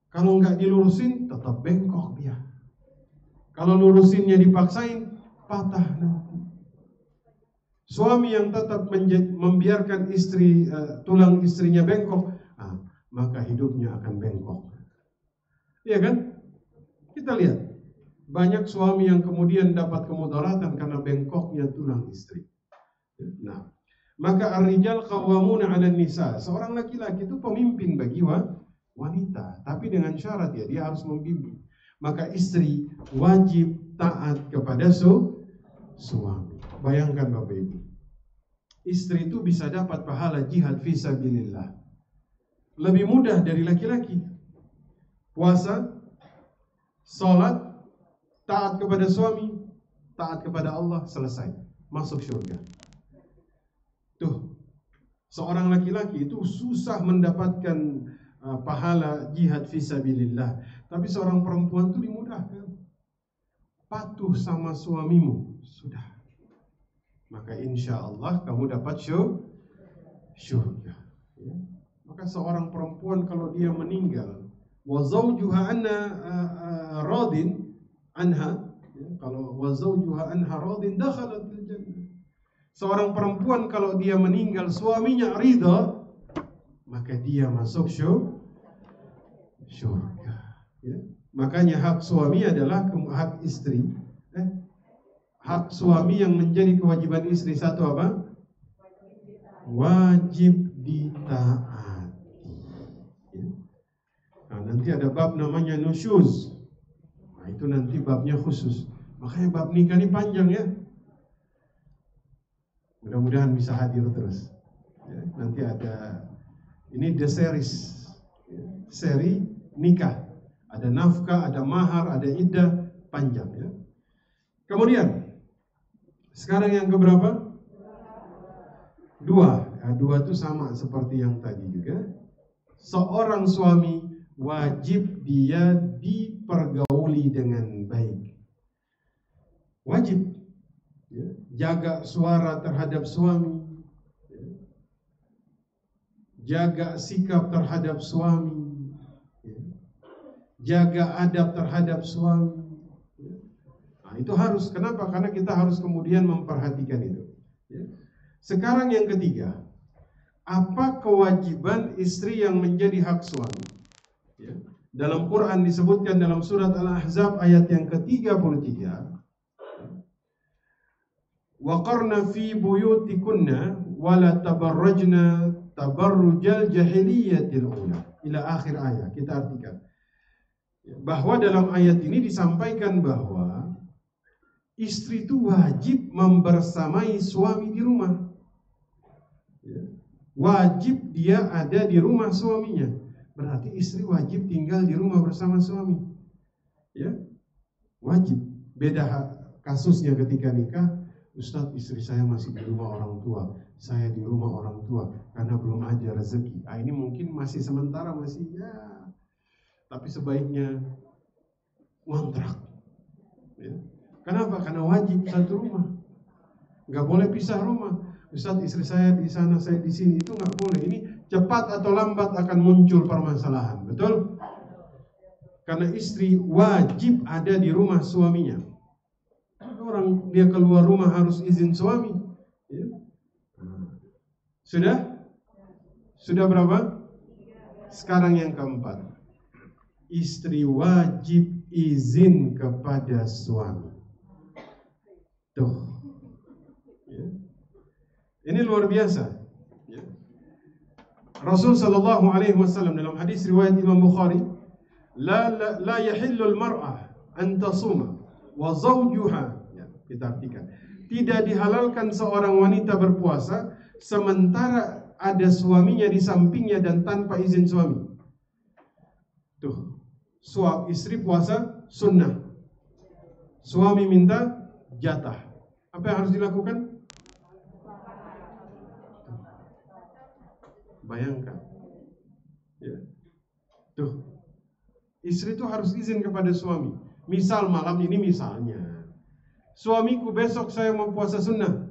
Kalau nggak dilurusin, tetap bengkok dia. Kalau lurusinnya dipaksain, patah nanti. Suami yang tetap membiarkan tulang istrinya bengkok, maka hidupnya akan bengkok. Iya kan? Kita lihat, banyak suami yang kemudian dapat kemudaratan karena bengkoknya tulang istri. Nah, maka ar-rijal qawwamuna 'alan nisa. Seorang laki-laki itu pemimpin bagi wanita, tapi dengan syarat dia harus membimbing. Maka istri wajib taat kepada suami. Bayangkan Bapak Ibu, istri itu bisa dapat pahala jihad fisabilillah lebih mudah dari laki-laki. Puasa, sholat, taat kepada suami, taat kepada Allah, selesai, masuk surga. Tuh, seorang laki-laki itu susah mendapatkan pahala jihad fisabilillah, tapi seorang perempuan itu dimudahkan. Patuh sama suamimu, sudah. Maka insya Allah kamu dapat syurga. Ya. Maka seorang perempuan kalau dia meninggal, wa zawjuha radin anha, ya, kalau wa zawjuha anha radin dakhalatil jannah. Seorang perempuan kalau dia meninggal suaminya ridha, maka dia masuk syurga. Ya. Makanya hak suami adalah hak istri. Hak suami yang menjadi kewajiban istri satu apa? Wajib ditaati. Ya. Nah, nanti ada bab namanya nusyuz. Nah, itu nanti babnya khusus. Makanya bab nikah ini panjang ya. Mudah-mudahan bisa hadir terus. Ya, nanti ada ini the series, ya, seri nikah. Ada nafkah, ada mahar, ada iddah, panjang ya. Kemudian sekarang yang keberapa? Dua. Nah, dua itu sama seperti yang tadi juga. Seorang suami wajib dia dipergauli dengan baik. Wajib ya, jaga suara terhadap suami, ya, jaga sikap terhadap suami, ya, jaga adab terhadap suami. Nah, itu harus. Kenapa? Karena kita harus kemudian memperhatikan itu. Ya. Sekarang yang ketiga, apa kewajiban istri yang menjadi hak suami? Ya. Dalam Quran disebutkan dalam surat Al-Ahzab ayat yang ke-33, waqarna fi buyutikunna wala tabarrajna tabarrujal jahiliyatil ula, ila akhir ayat. Kita artikan bahwa dalam ayat ini disampaikan bahwa istri itu wajib membersamai suami di rumah. Ya. Wajib dia ada di rumah suaminya. Berarti istri wajib tinggal di rumah bersama suami. Ya, wajib. Beda kasusnya ketika nikah, Ustadz, istri saya masih di rumah orang tua, saya di rumah orang tua karena belum ada rezeki. Ini mungkin masih sementara, masih ya. Tapi sebaiknya ngontrak. Ya. Kenapa? Karena wajib satu rumah. Nggak boleh pisah rumah. Ustadz, istri saya di sana, saya di sini, itu nggak boleh. Ini cepat atau lambat akan muncul permasalahan. Betul? Karena istri wajib ada di rumah suaminya. Orang dia keluar rumah harus izin suami. Ya. Sudah? Sudah berapa? Sekarang yang keempat. Istri wajib izin kepada suami. Tuh. Ya. Ini luar biasa. Ya. Rasul sallallahu alaihi wasallam dalam hadis riwayat Imam Bukhari, la yahillu al-mar'ah an tasuma wa zawjuha. Ya, kita artikan. Tidak dihalalkan seorang wanita berpuasa sementara ada suaminya di sampingnya dan tanpa izin suami. Tuh. Istri puasa sunnah. Suami minta jatah. Apa yang harus dilakukan? Bayangkan. Ya. Tuh. Istri itu harus izin kepada suami. Misal malam ini misalnya, suamiku besok saya mau puasa sunnah.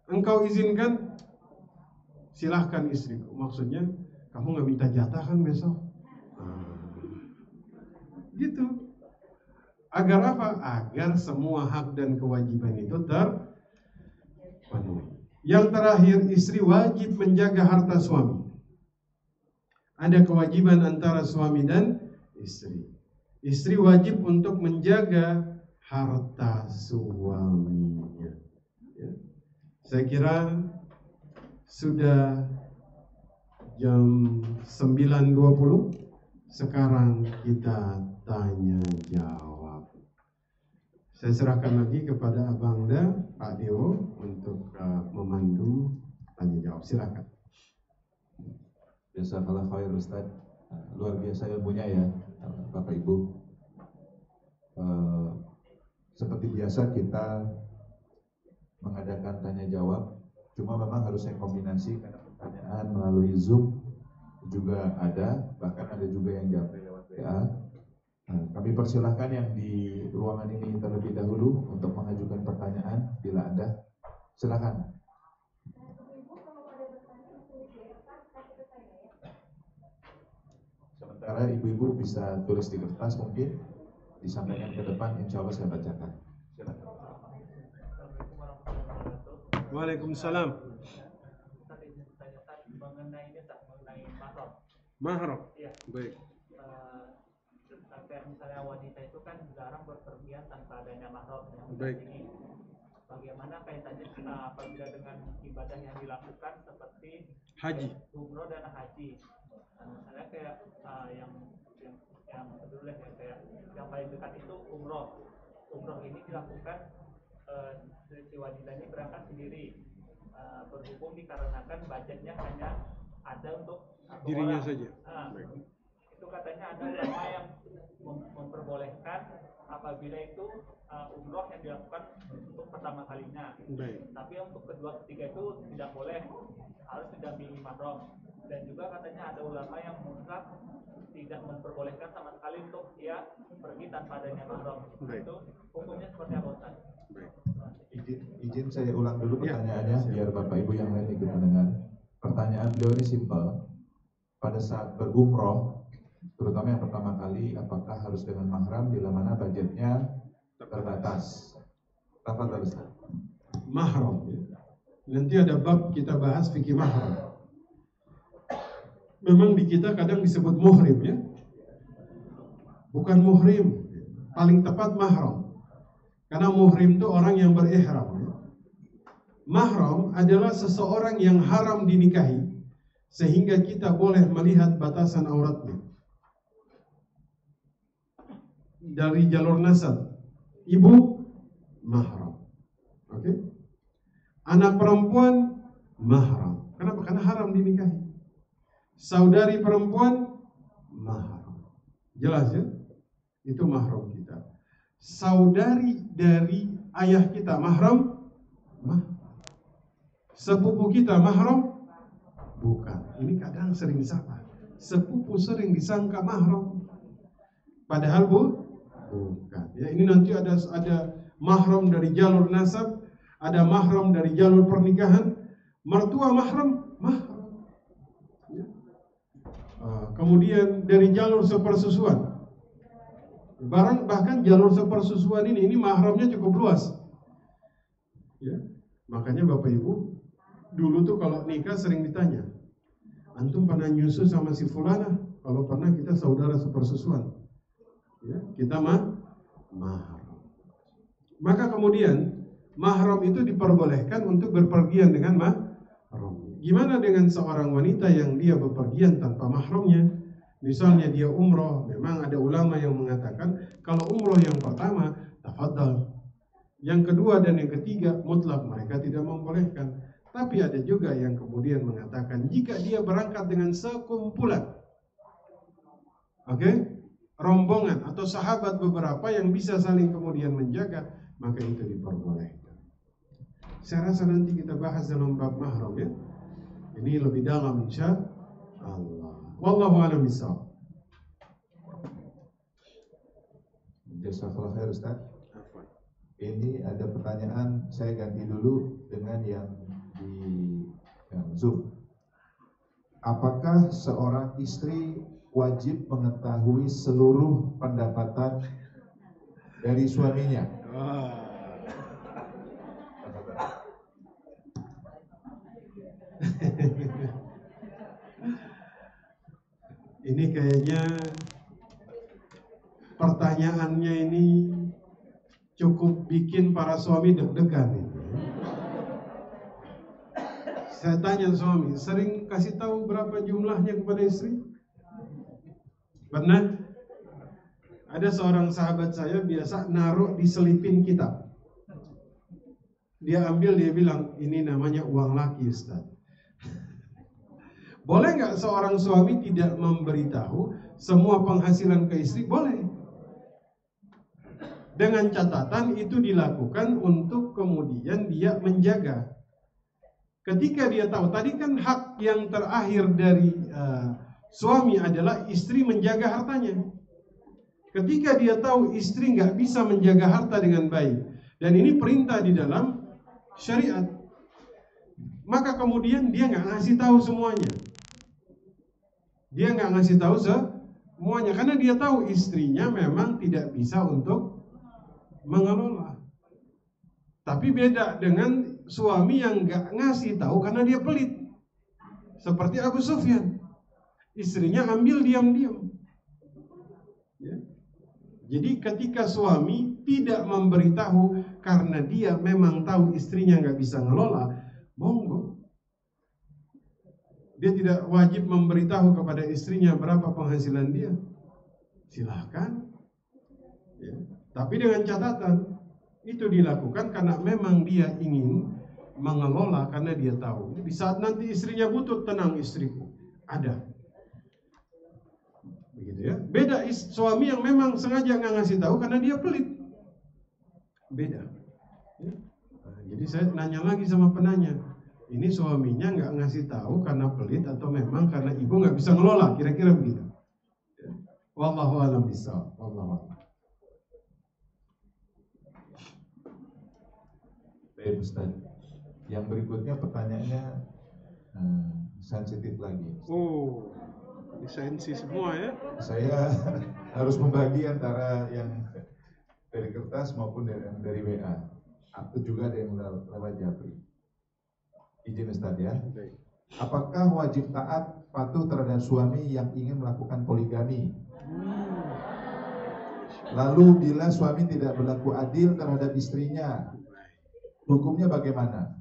Engkau izinkan? Silahkan istriku. Maksudnya, kamu gak minta jatah kan besok? Gitu. Agar apa? Agar semua hak dan kewajiban itu terpenuhi. Yang terakhir, istri wajib menjaga harta suami. Ada kewajiban antara suami dan istri. Istri wajib untuk menjaga harta suaminya. Ya. Saya kira sudah jam 9.20. Sekarang kita tanya jawab. Saya serahkan lagi kepada Abangda, Pak Dewo untuk memandu tanya jawab. Silakan. Jazakallah khair Ustaz. Luar biasa ilmunya ya Bapak Ibu. Seperti biasa kita mengadakan tanya jawab. Cuma memang harusnya kombinasi karena pertanyaan melalui Zoom juga ada, bahkan ada juga yang jawab lewat WA. Kami persilahkan yang di ruangan ini terlebih dahulu untuk mengajukan pertanyaan bila ada. Silakan. Sementara ibu-ibu bisa tulis di kertas mungkin disampaikan ke depan, insya Allah saya bacakan. Silakan. Waalaikumsalam. Mengenai mahram. Mahram. Iya. Baik. Kayak misalnya wanita itu kan jarang berpergian tanpa adanya mahram. Baik. Bagaimana kaitannya apabila dengan ibadah yang dilakukan seperti Haji, umroh dan haji? Misalnya kayak yang dulu ya, kayak yang paling dekat itu umroh. Umroh ini dilakukan si wanita ini berangkat sendiri, berhubung dikarenakan budgetnya hanya ada untuk dirinya orang saja. Itu katanya ada ulama yang memperbolehkan apabila itu umroh yang dilakukan untuk pertama kalinya. Baik. Tapi untuk kedua ketiga itu tidak boleh, harus didampingi mahram. Dan juga katanya ada ulama yang mutlak tidak memperbolehkan sama sekali untuk dia pergi tanpa adanya mahram. Itu hukumnya seperti apa Ustaz? Baik. Izin saya ulang dulu pertanyaannya Ya. biar Bapak Ibu yang lain ikut mendengar. Pertanyaan beliau ini simpel. Pada saat berumroh, terutama yang pertama kali, apakah harus dengan mahram bila mana budgetnya terbatas? Tafadhol Ustaz. Mahram. Nanti ada bab kita bahas fikih mahram. Memang di kita kadang disebut muhrim ya. Bukan muhrim. Paling tepat mahram. Karena muhrim itu orang yang berihram ya. Mahram adalah seseorang yang haram dinikahi sehingga kita boleh melihat batasan auratnya. Dari jalur nasab, ibu mahram. Oke? Anak perempuan mahram. Kenapa? Karena haram dinikahi. Saudari perempuan mahram. Jelas ya? Itu mahram kita. Saudari dari ayah kita mahram? Sepupu kita mahram? Bukan. Ini kadang sering salah. Sepupu sering disangka mahram. Padahal bukan. Ya, ini nanti ada mahram dari jalur nasab, ada mahram dari jalur pernikahan. Mertua mahram? Mahram. Ya. Kemudian dari jalur sepersusuan. Bahkan jalur sepersusuan ini mahramnya cukup luas. Ya, makanya Bapak Ibu dulu tuh kalau nikah sering ditanya, antum pernah nyusu sama si fulana? Kalau pernah kita saudara sepersusuan. Ya, kita mahram. Maka kemudian mahram itu diperbolehkan untuk berpergian dengan mahram. Gimana dengan seorang wanita yang dia bepergian tanpa mahramnya? Misalnya dia umroh, memang ada ulama yang mengatakan kalau umroh yang pertama, tafadhal. Yang kedua dan yang ketiga, mutlak mereka tidak membolehkan. Tapi ada juga yang kemudian mengatakan jika dia berangkat dengan sekumpulan, rombongan atau sahabat beberapa yang bisa saling kemudian menjaga, maka itu diperbolehkan. Saya rasa nanti kita bahas dalam bab mahram ya. Ini lebih dalam insya Allah. Wallahu a'lam bishawab. Jazakallah khair Ustaz. Ini ada pertanyaan, saya ganti dulu dengan yang di Zoom. Apakah seorang istri wajib mengetahui seluruh pendapatan dari suaminya? Ini kayaknya pertanyaannya ini cukup bikin para suami deg-degan ini. Saya tanya suami, sering kasih tahu berapa jumlahnya kepada istri? Pernah? Ada seorang sahabat saya biasa naruh di selipin kitab. Dia ambil, dia bilang, ini namanya uang laki Ustaz. Boleh nggak seorang suami tidak memberitahu semua penghasilan ke istri? Boleh. Dengan catatan itu dilakukan untuk kemudian dia menjaga. Ketika dia tahu, tadi kan hak yang terakhir dari suami adalah istri menjaga hartanya. Ketika dia tahu istri nggak bisa menjaga harta dengan baik, dan ini perintah di dalam syariat, maka kemudian dia nggak ngasih tahu semuanya. Dia nggak ngasih tahu semuanya karena dia tahu istrinya memang tidak bisa untuk mengelola. Tapi beda dengan suami yang nggak ngasih tahu karena dia pelit. Seperti Abu Sufyan, istrinya ambil diam-diam. Ya. Jadi ketika suami tidak memberitahu karena dia memang tahu istrinya nggak bisa ngelola, monggo. Dia tidak wajib memberitahu kepada istrinya berapa penghasilan dia. Silahkan. Ya. Tapi dengan catatan, itu dilakukan karena memang dia ingin mengelola karena dia tahu. Di saat nanti istrinya butuh, tenang istriku, ada. Begitu ya. Beda suami yang memang sengaja nggak ngasih tahu karena dia pelit. Beda. Ya. Nah, jadi saya nanya lagi sama penanya. Ini suaminya nggak ngasih tahu karena pelit atau memang karena ibu nggak bisa ngelola, kira-kira begitu. Ya. Wallahu a'lam bishawab. Wallahu a'lam. Baik Ustaz. Yang berikutnya pertanyaannya sensitif lagi. Oh, sensi semua ya. Saya harus membagi antara yang dari kertas maupun dari WA. Atau juga ada yang lewat Japri. Izin Ustaz ya. Apakah wajib taat patuh terhadap suami yang ingin melakukan poligami? Lalu bila suami tidak berlaku adil terhadap istrinya, hukumnya bagaimana?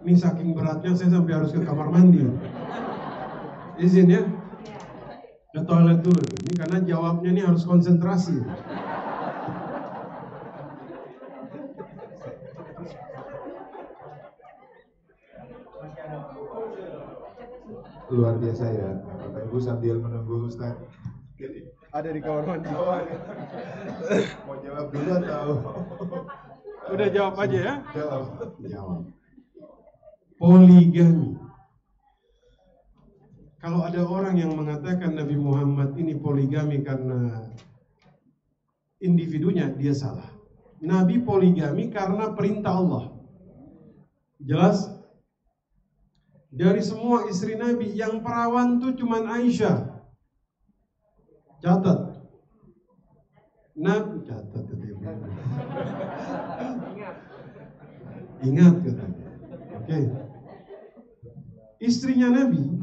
Ini saking beratnya saya sampai harus ke kamar mandi. Izin ya. Ke toilet dulu. Ini karena jawabnya ini harus konsentrasi. Luar biasa ya. Bapak Ibu sambil menunggu Ustaz. Ada di kamar mandi. Mau jawab dulu atau? Udah jawab aja ya. Jawab. Poligami. Kalau ada orang yang mengatakan Nabi Muhammad ini poligami karena individunya, dia salah. Nabi poligami karena perintah Allah. Jelas? Dari semua istri Nabi yang perawan tuh cuman Aisyah. Catat. Catat Ingat katanya. Oke. Istrinya Nabi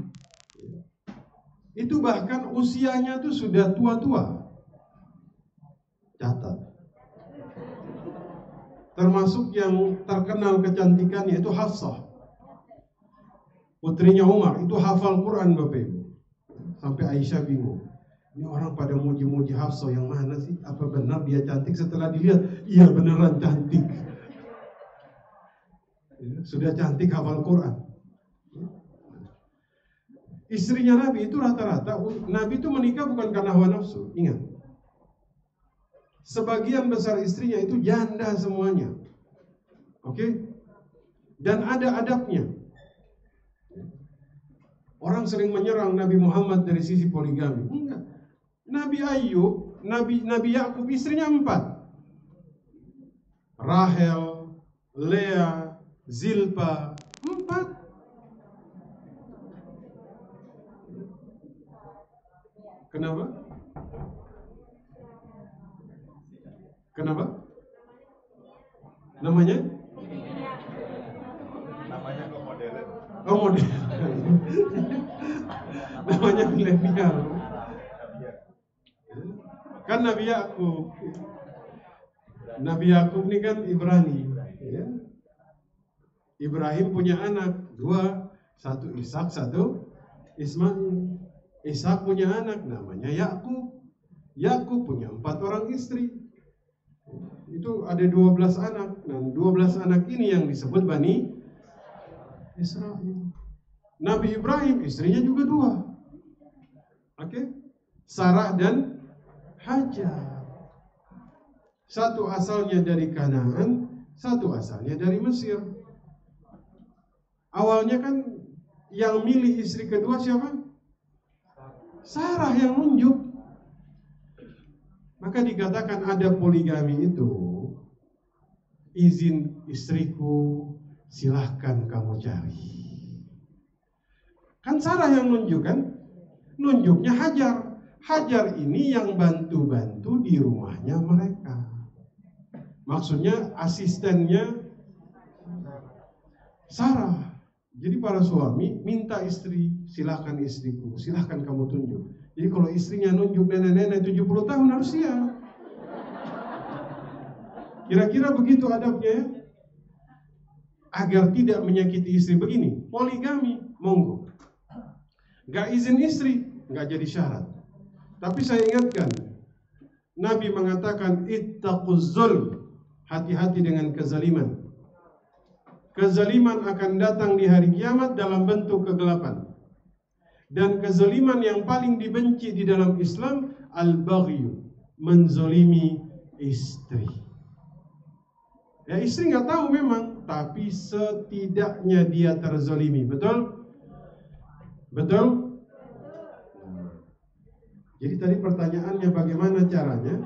itu bahkan usianya tuh sudah tua-tua. Catat. Termasuk yang terkenal kecantikannya itu Hafsah, putrinya Umar, itu hafal Quran Bapak Ibu. Sampai Aisyah bingung. Ini orang pada muji-muji Hafsah yang mana sih? Apa benar dia cantik? Setelah dilihat, iya beneran cantik. Sudah cantik hafal Quran. Istrinya Nabi itu rata-rata, Nabi itu menikah bukan karena hawa nafsu. Ingat, sebagian besar istrinya itu janda semuanya. Oke? Dan ada adabnya. Orang sering menyerang Nabi Muhammad dari sisi poligami. Enggak. Nabi Ayub, Nabi Yakub istrinya 4. Rahel, Lea, Zilpa, 4. Kenapa? Namanya kok modern. Oh, modern. Namanya milenial. Kan Nabi Yakub ini kan Ibrani, ya. Ibrahim punya anak 2, 1 Ishak, 1 Ismail. Ishak punya anak namanya Yakub. Yakub punya 4 orang istri. Itu ada 12 anak. Dan 12 anak ini yang disebut Bani Israel. Nabi Ibrahim istrinya juga 2. Oke? Sarah dan Hajar. 1 asalnya dari Kanaan, 1 asalnya dari Mesir. Awalnya kan yang milih istri kedua siapa? Sarah yang nunjuk. Maka dikatakan ada poligami itu, izin istriku, silahkan kamu cari. Kan Sarah yang nunjuk kan? Nunjuknya Hajar. Hajar ini yang bantu-bantu di rumahnya mereka. Maksudnya asistennya Sarah. Jadi para suami minta istri, silahkan istriku, silahkan kamu tunjuk. Jadi kalau istrinya nunjuk nenek-nenek 70 tahun harus siap. Kira-kira begitu adabnya ya? Agar tidak menyakiti istri begini. Poligami, monggo. Gak izin istri, gak jadi syarat. Tapi saya ingatkan, Nabi mengatakan ittaquz zulm, hati-hati dengan kezaliman. Kezaliman akan datang di hari kiamat dalam bentuk kegelapan. Dan kezaliman yang paling dibenci di dalam Islam al-baghyu, menzolimi istri. Ya istri nggak tahu memang, tapi setidaknya dia terzolimi, betul? Betul? Jadi tadi pertanyaannya bagaimana caranya?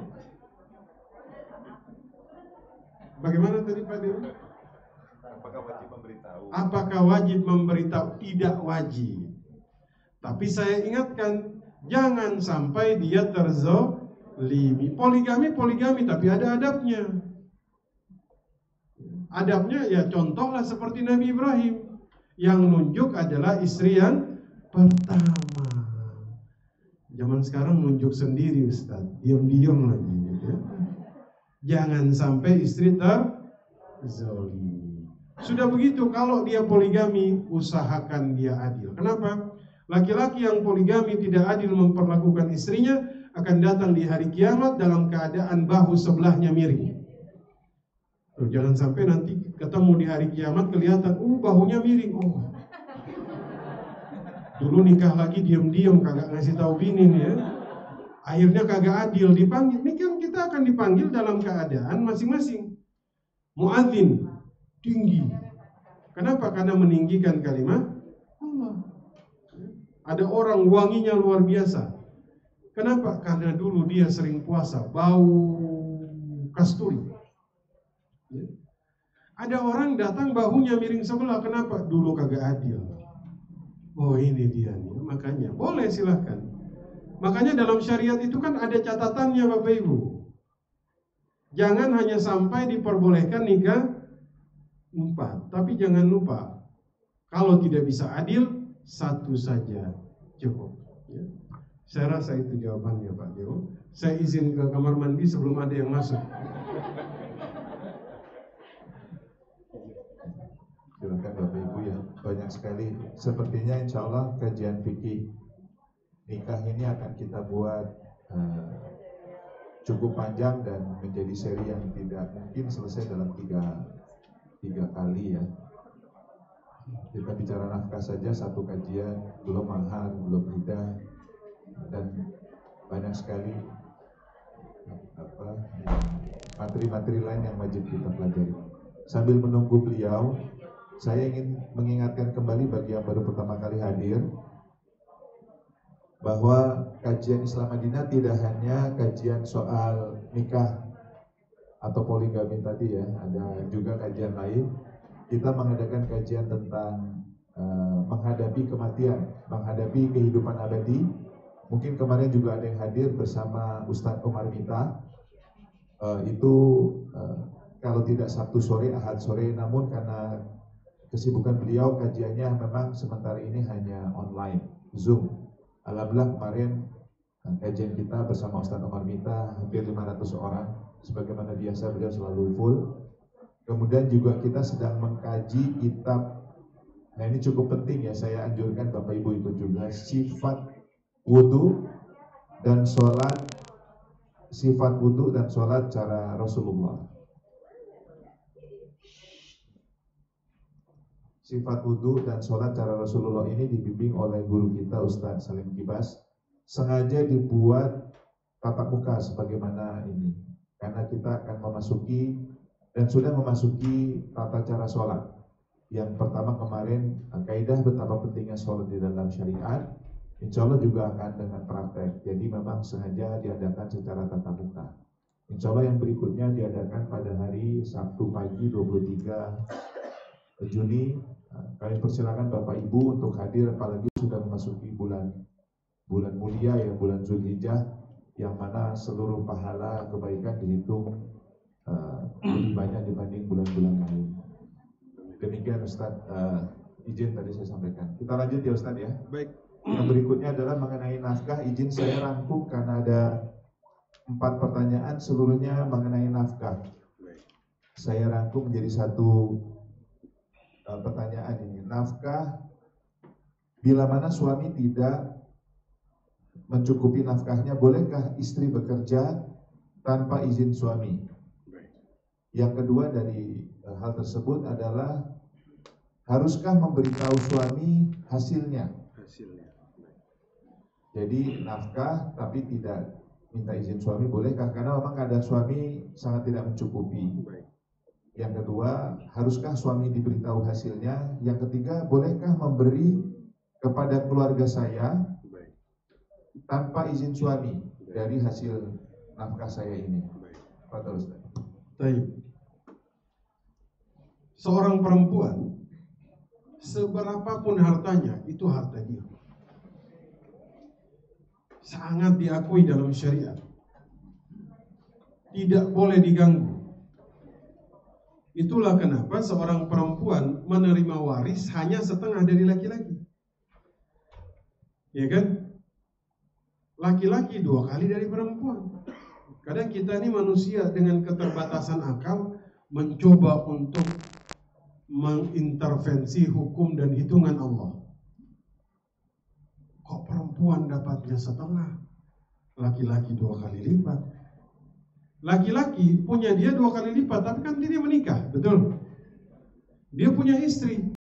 Bagaimana tadi Pak Dewi? Apakah wajib memberitahu? Apakah wajib memberitahu? Tidak wajib. Tapi saya ingatkan, jangan sampai dia terzolimi. Poligami, tapi ada adabnya. Adabnya ya contohlah seperti Nabi Ibrahim. Yang nunjuk adalah istri yang pertama. Zaman sekarang nunjuk sendiri Ustaz, diam-diam lagi gitu ya. Jangan sampai istri terzolimi. Sudah begitu, kalau dia poligami, usahakan dia adil. Kenapa? Laki-laki yang poligami tidak adil memperlakukan istrinya akan datang di hari kiamat dalam keadaan bahu sebelahnya miring. Tuh, jangan sampai nanti ketemu di hari kiamat kelihatan, bahunya miring. Dulu nikah lagi diam-diam kagak ngasih tahu bini nih ya. Akhirnya kagak adil, dipanggil. Ini kan kita akan dipanggil dalam keadaan masing-masing. Muadzin tinggi. Kenapa? Karena meninggikan kalimat Allah. Ada orang wanginya luar biasa. Kenapa? Karena dulu dia sering puasa, bau kasturi. Ada orang datang bahunya miring sebelah. Kenapa? Dulu kagak adil. Oh ini dia nih. Makanya boleh silahkan. Makanya dalam syariat itu kan ada catatannya Bapak Ibu. Jangan hanya sampai diperbolehkan nikah 4, tapi jangan lupa kalau tidak bisa adil, 1 saja cukup. Ya. Saya rasa itu jawabannya Pak Dewo. Saya izin ke kamar mandi sebelum ada yang masuk. Silakan Bapak Ibu ya, banyak sekali. Sepertinya insya Allah kajian fikih nikah ini akan kita buat cukup panjang dan menjadi seri yang tidak mungkin selesai dalam tiga kali ya. Kita bicara nafkah saja 1 kajian, belum mahar, belum iddah, dan banyak sekali materi-materi lain yang wajib kita pelajari. Sambil menunggu beliau, saya ingin mengingatkan kembali bagi yang baru pertama kali hadir bahwa kajian Islam Madinah tidak hanya kajian soal nikah atau poligami tadi ya, ada juga kajian lain. Kita mengadakan kajian tentang menghadapi kematian, menghadapi kehidupan abadi. Mungkin kemarin juga ada yang hadir bersama Ustadz Omar Mita. Kalau tidak Sabtu sore, Ahad sore, namun karena kesibukan beliau, kajiannya memang sementara ini hanya online, Zoom. Alhamdulillah kemarin kajian kita bersama Ustadz Omar Mita hampir 500 orang, sebagaimana biasa beliau selalu full. Kemudian juga kita sedang mengkaji kitab, nah ini cukup penting ya, saya anjurkan Bapak Ibu ikut juga, sifat wudhu dan sholat, sifat wudhu dan sholat cara Rasulullah. Sifat wudhu dan sholat cara Rasulullah ini dibimbing oleh guru kita Ustadz Salim Kibas. Sengaja dibuat tatap muka sebagaimana ini, karena kita akan memasuki dan sudah memasuki tata cara sholat. Yang pertama kemarin kaidah betapa pentingnya sholat di dalam syariat. Insya Allah juga akan dengan praktek. Jadi memang sengaja diadakan secara tatap muka. Insya Allah yang berikutnya diadakan pada hari Sabtu pagi 23 Juni. Kami persilakan Bapak Ibu untuk hadir, apalagi sudah memasuki bulan mulia ya, bulan Zulhijjah, yang mana seluruh pahala kebaikan dihitung lebih banyak dibanding bulan-bulan lain. Demikian Ustadz, izin tadi saya sampaikan. Kita lanjut ya Ustadz ya. Baik. Yang berikutnya adalah mengenai nafkah. Izin saya rangkum karena ada 4 pertanyaan seluruhnya mengenai nafkah. Saya rangkum menjadi 1 pertanyaan ini. Nafkah, bila mana suami tidak mencukupi nafkahnya, bolehkah istri bekerja tanpa izin suami? Yang kedua dari hal tersebut adalah, haruskah memberitahu suami hasilnya? Jadi nafkah tapi tidak minta izin suami, bolehkah? Karena memang keadaan suami sangat tidak mencukupi. Yang kedua, haruskah suami diberitahu hasilnya? Yang ketiga, bolehkah memberi kepada keluarga saya tanpa izin suami dari hasil nafkah saya ini? Pak Ustaz. Baik. Seorang perempuan, seberapapun hartanya, itu harta dia. Sangat diakui dalam syariat. Tidak boleh diganggu. Itulah kenapa seorang perempuan menerima waris hanya setengah dari laki-laki. Ya kan? Laki-laki 2 kali dari perempuan. Kadang kita ini manusia dengan keterbatasan akal mencoba untuk mengintervensi hukum dan hitungan Allah. Kok perempuan dapatnya setengah? Laki-laki 2 kali lipat. Laki-laki punya dia 2 kali lipat, tapi kan dia menikah, betul? Dia punya istri.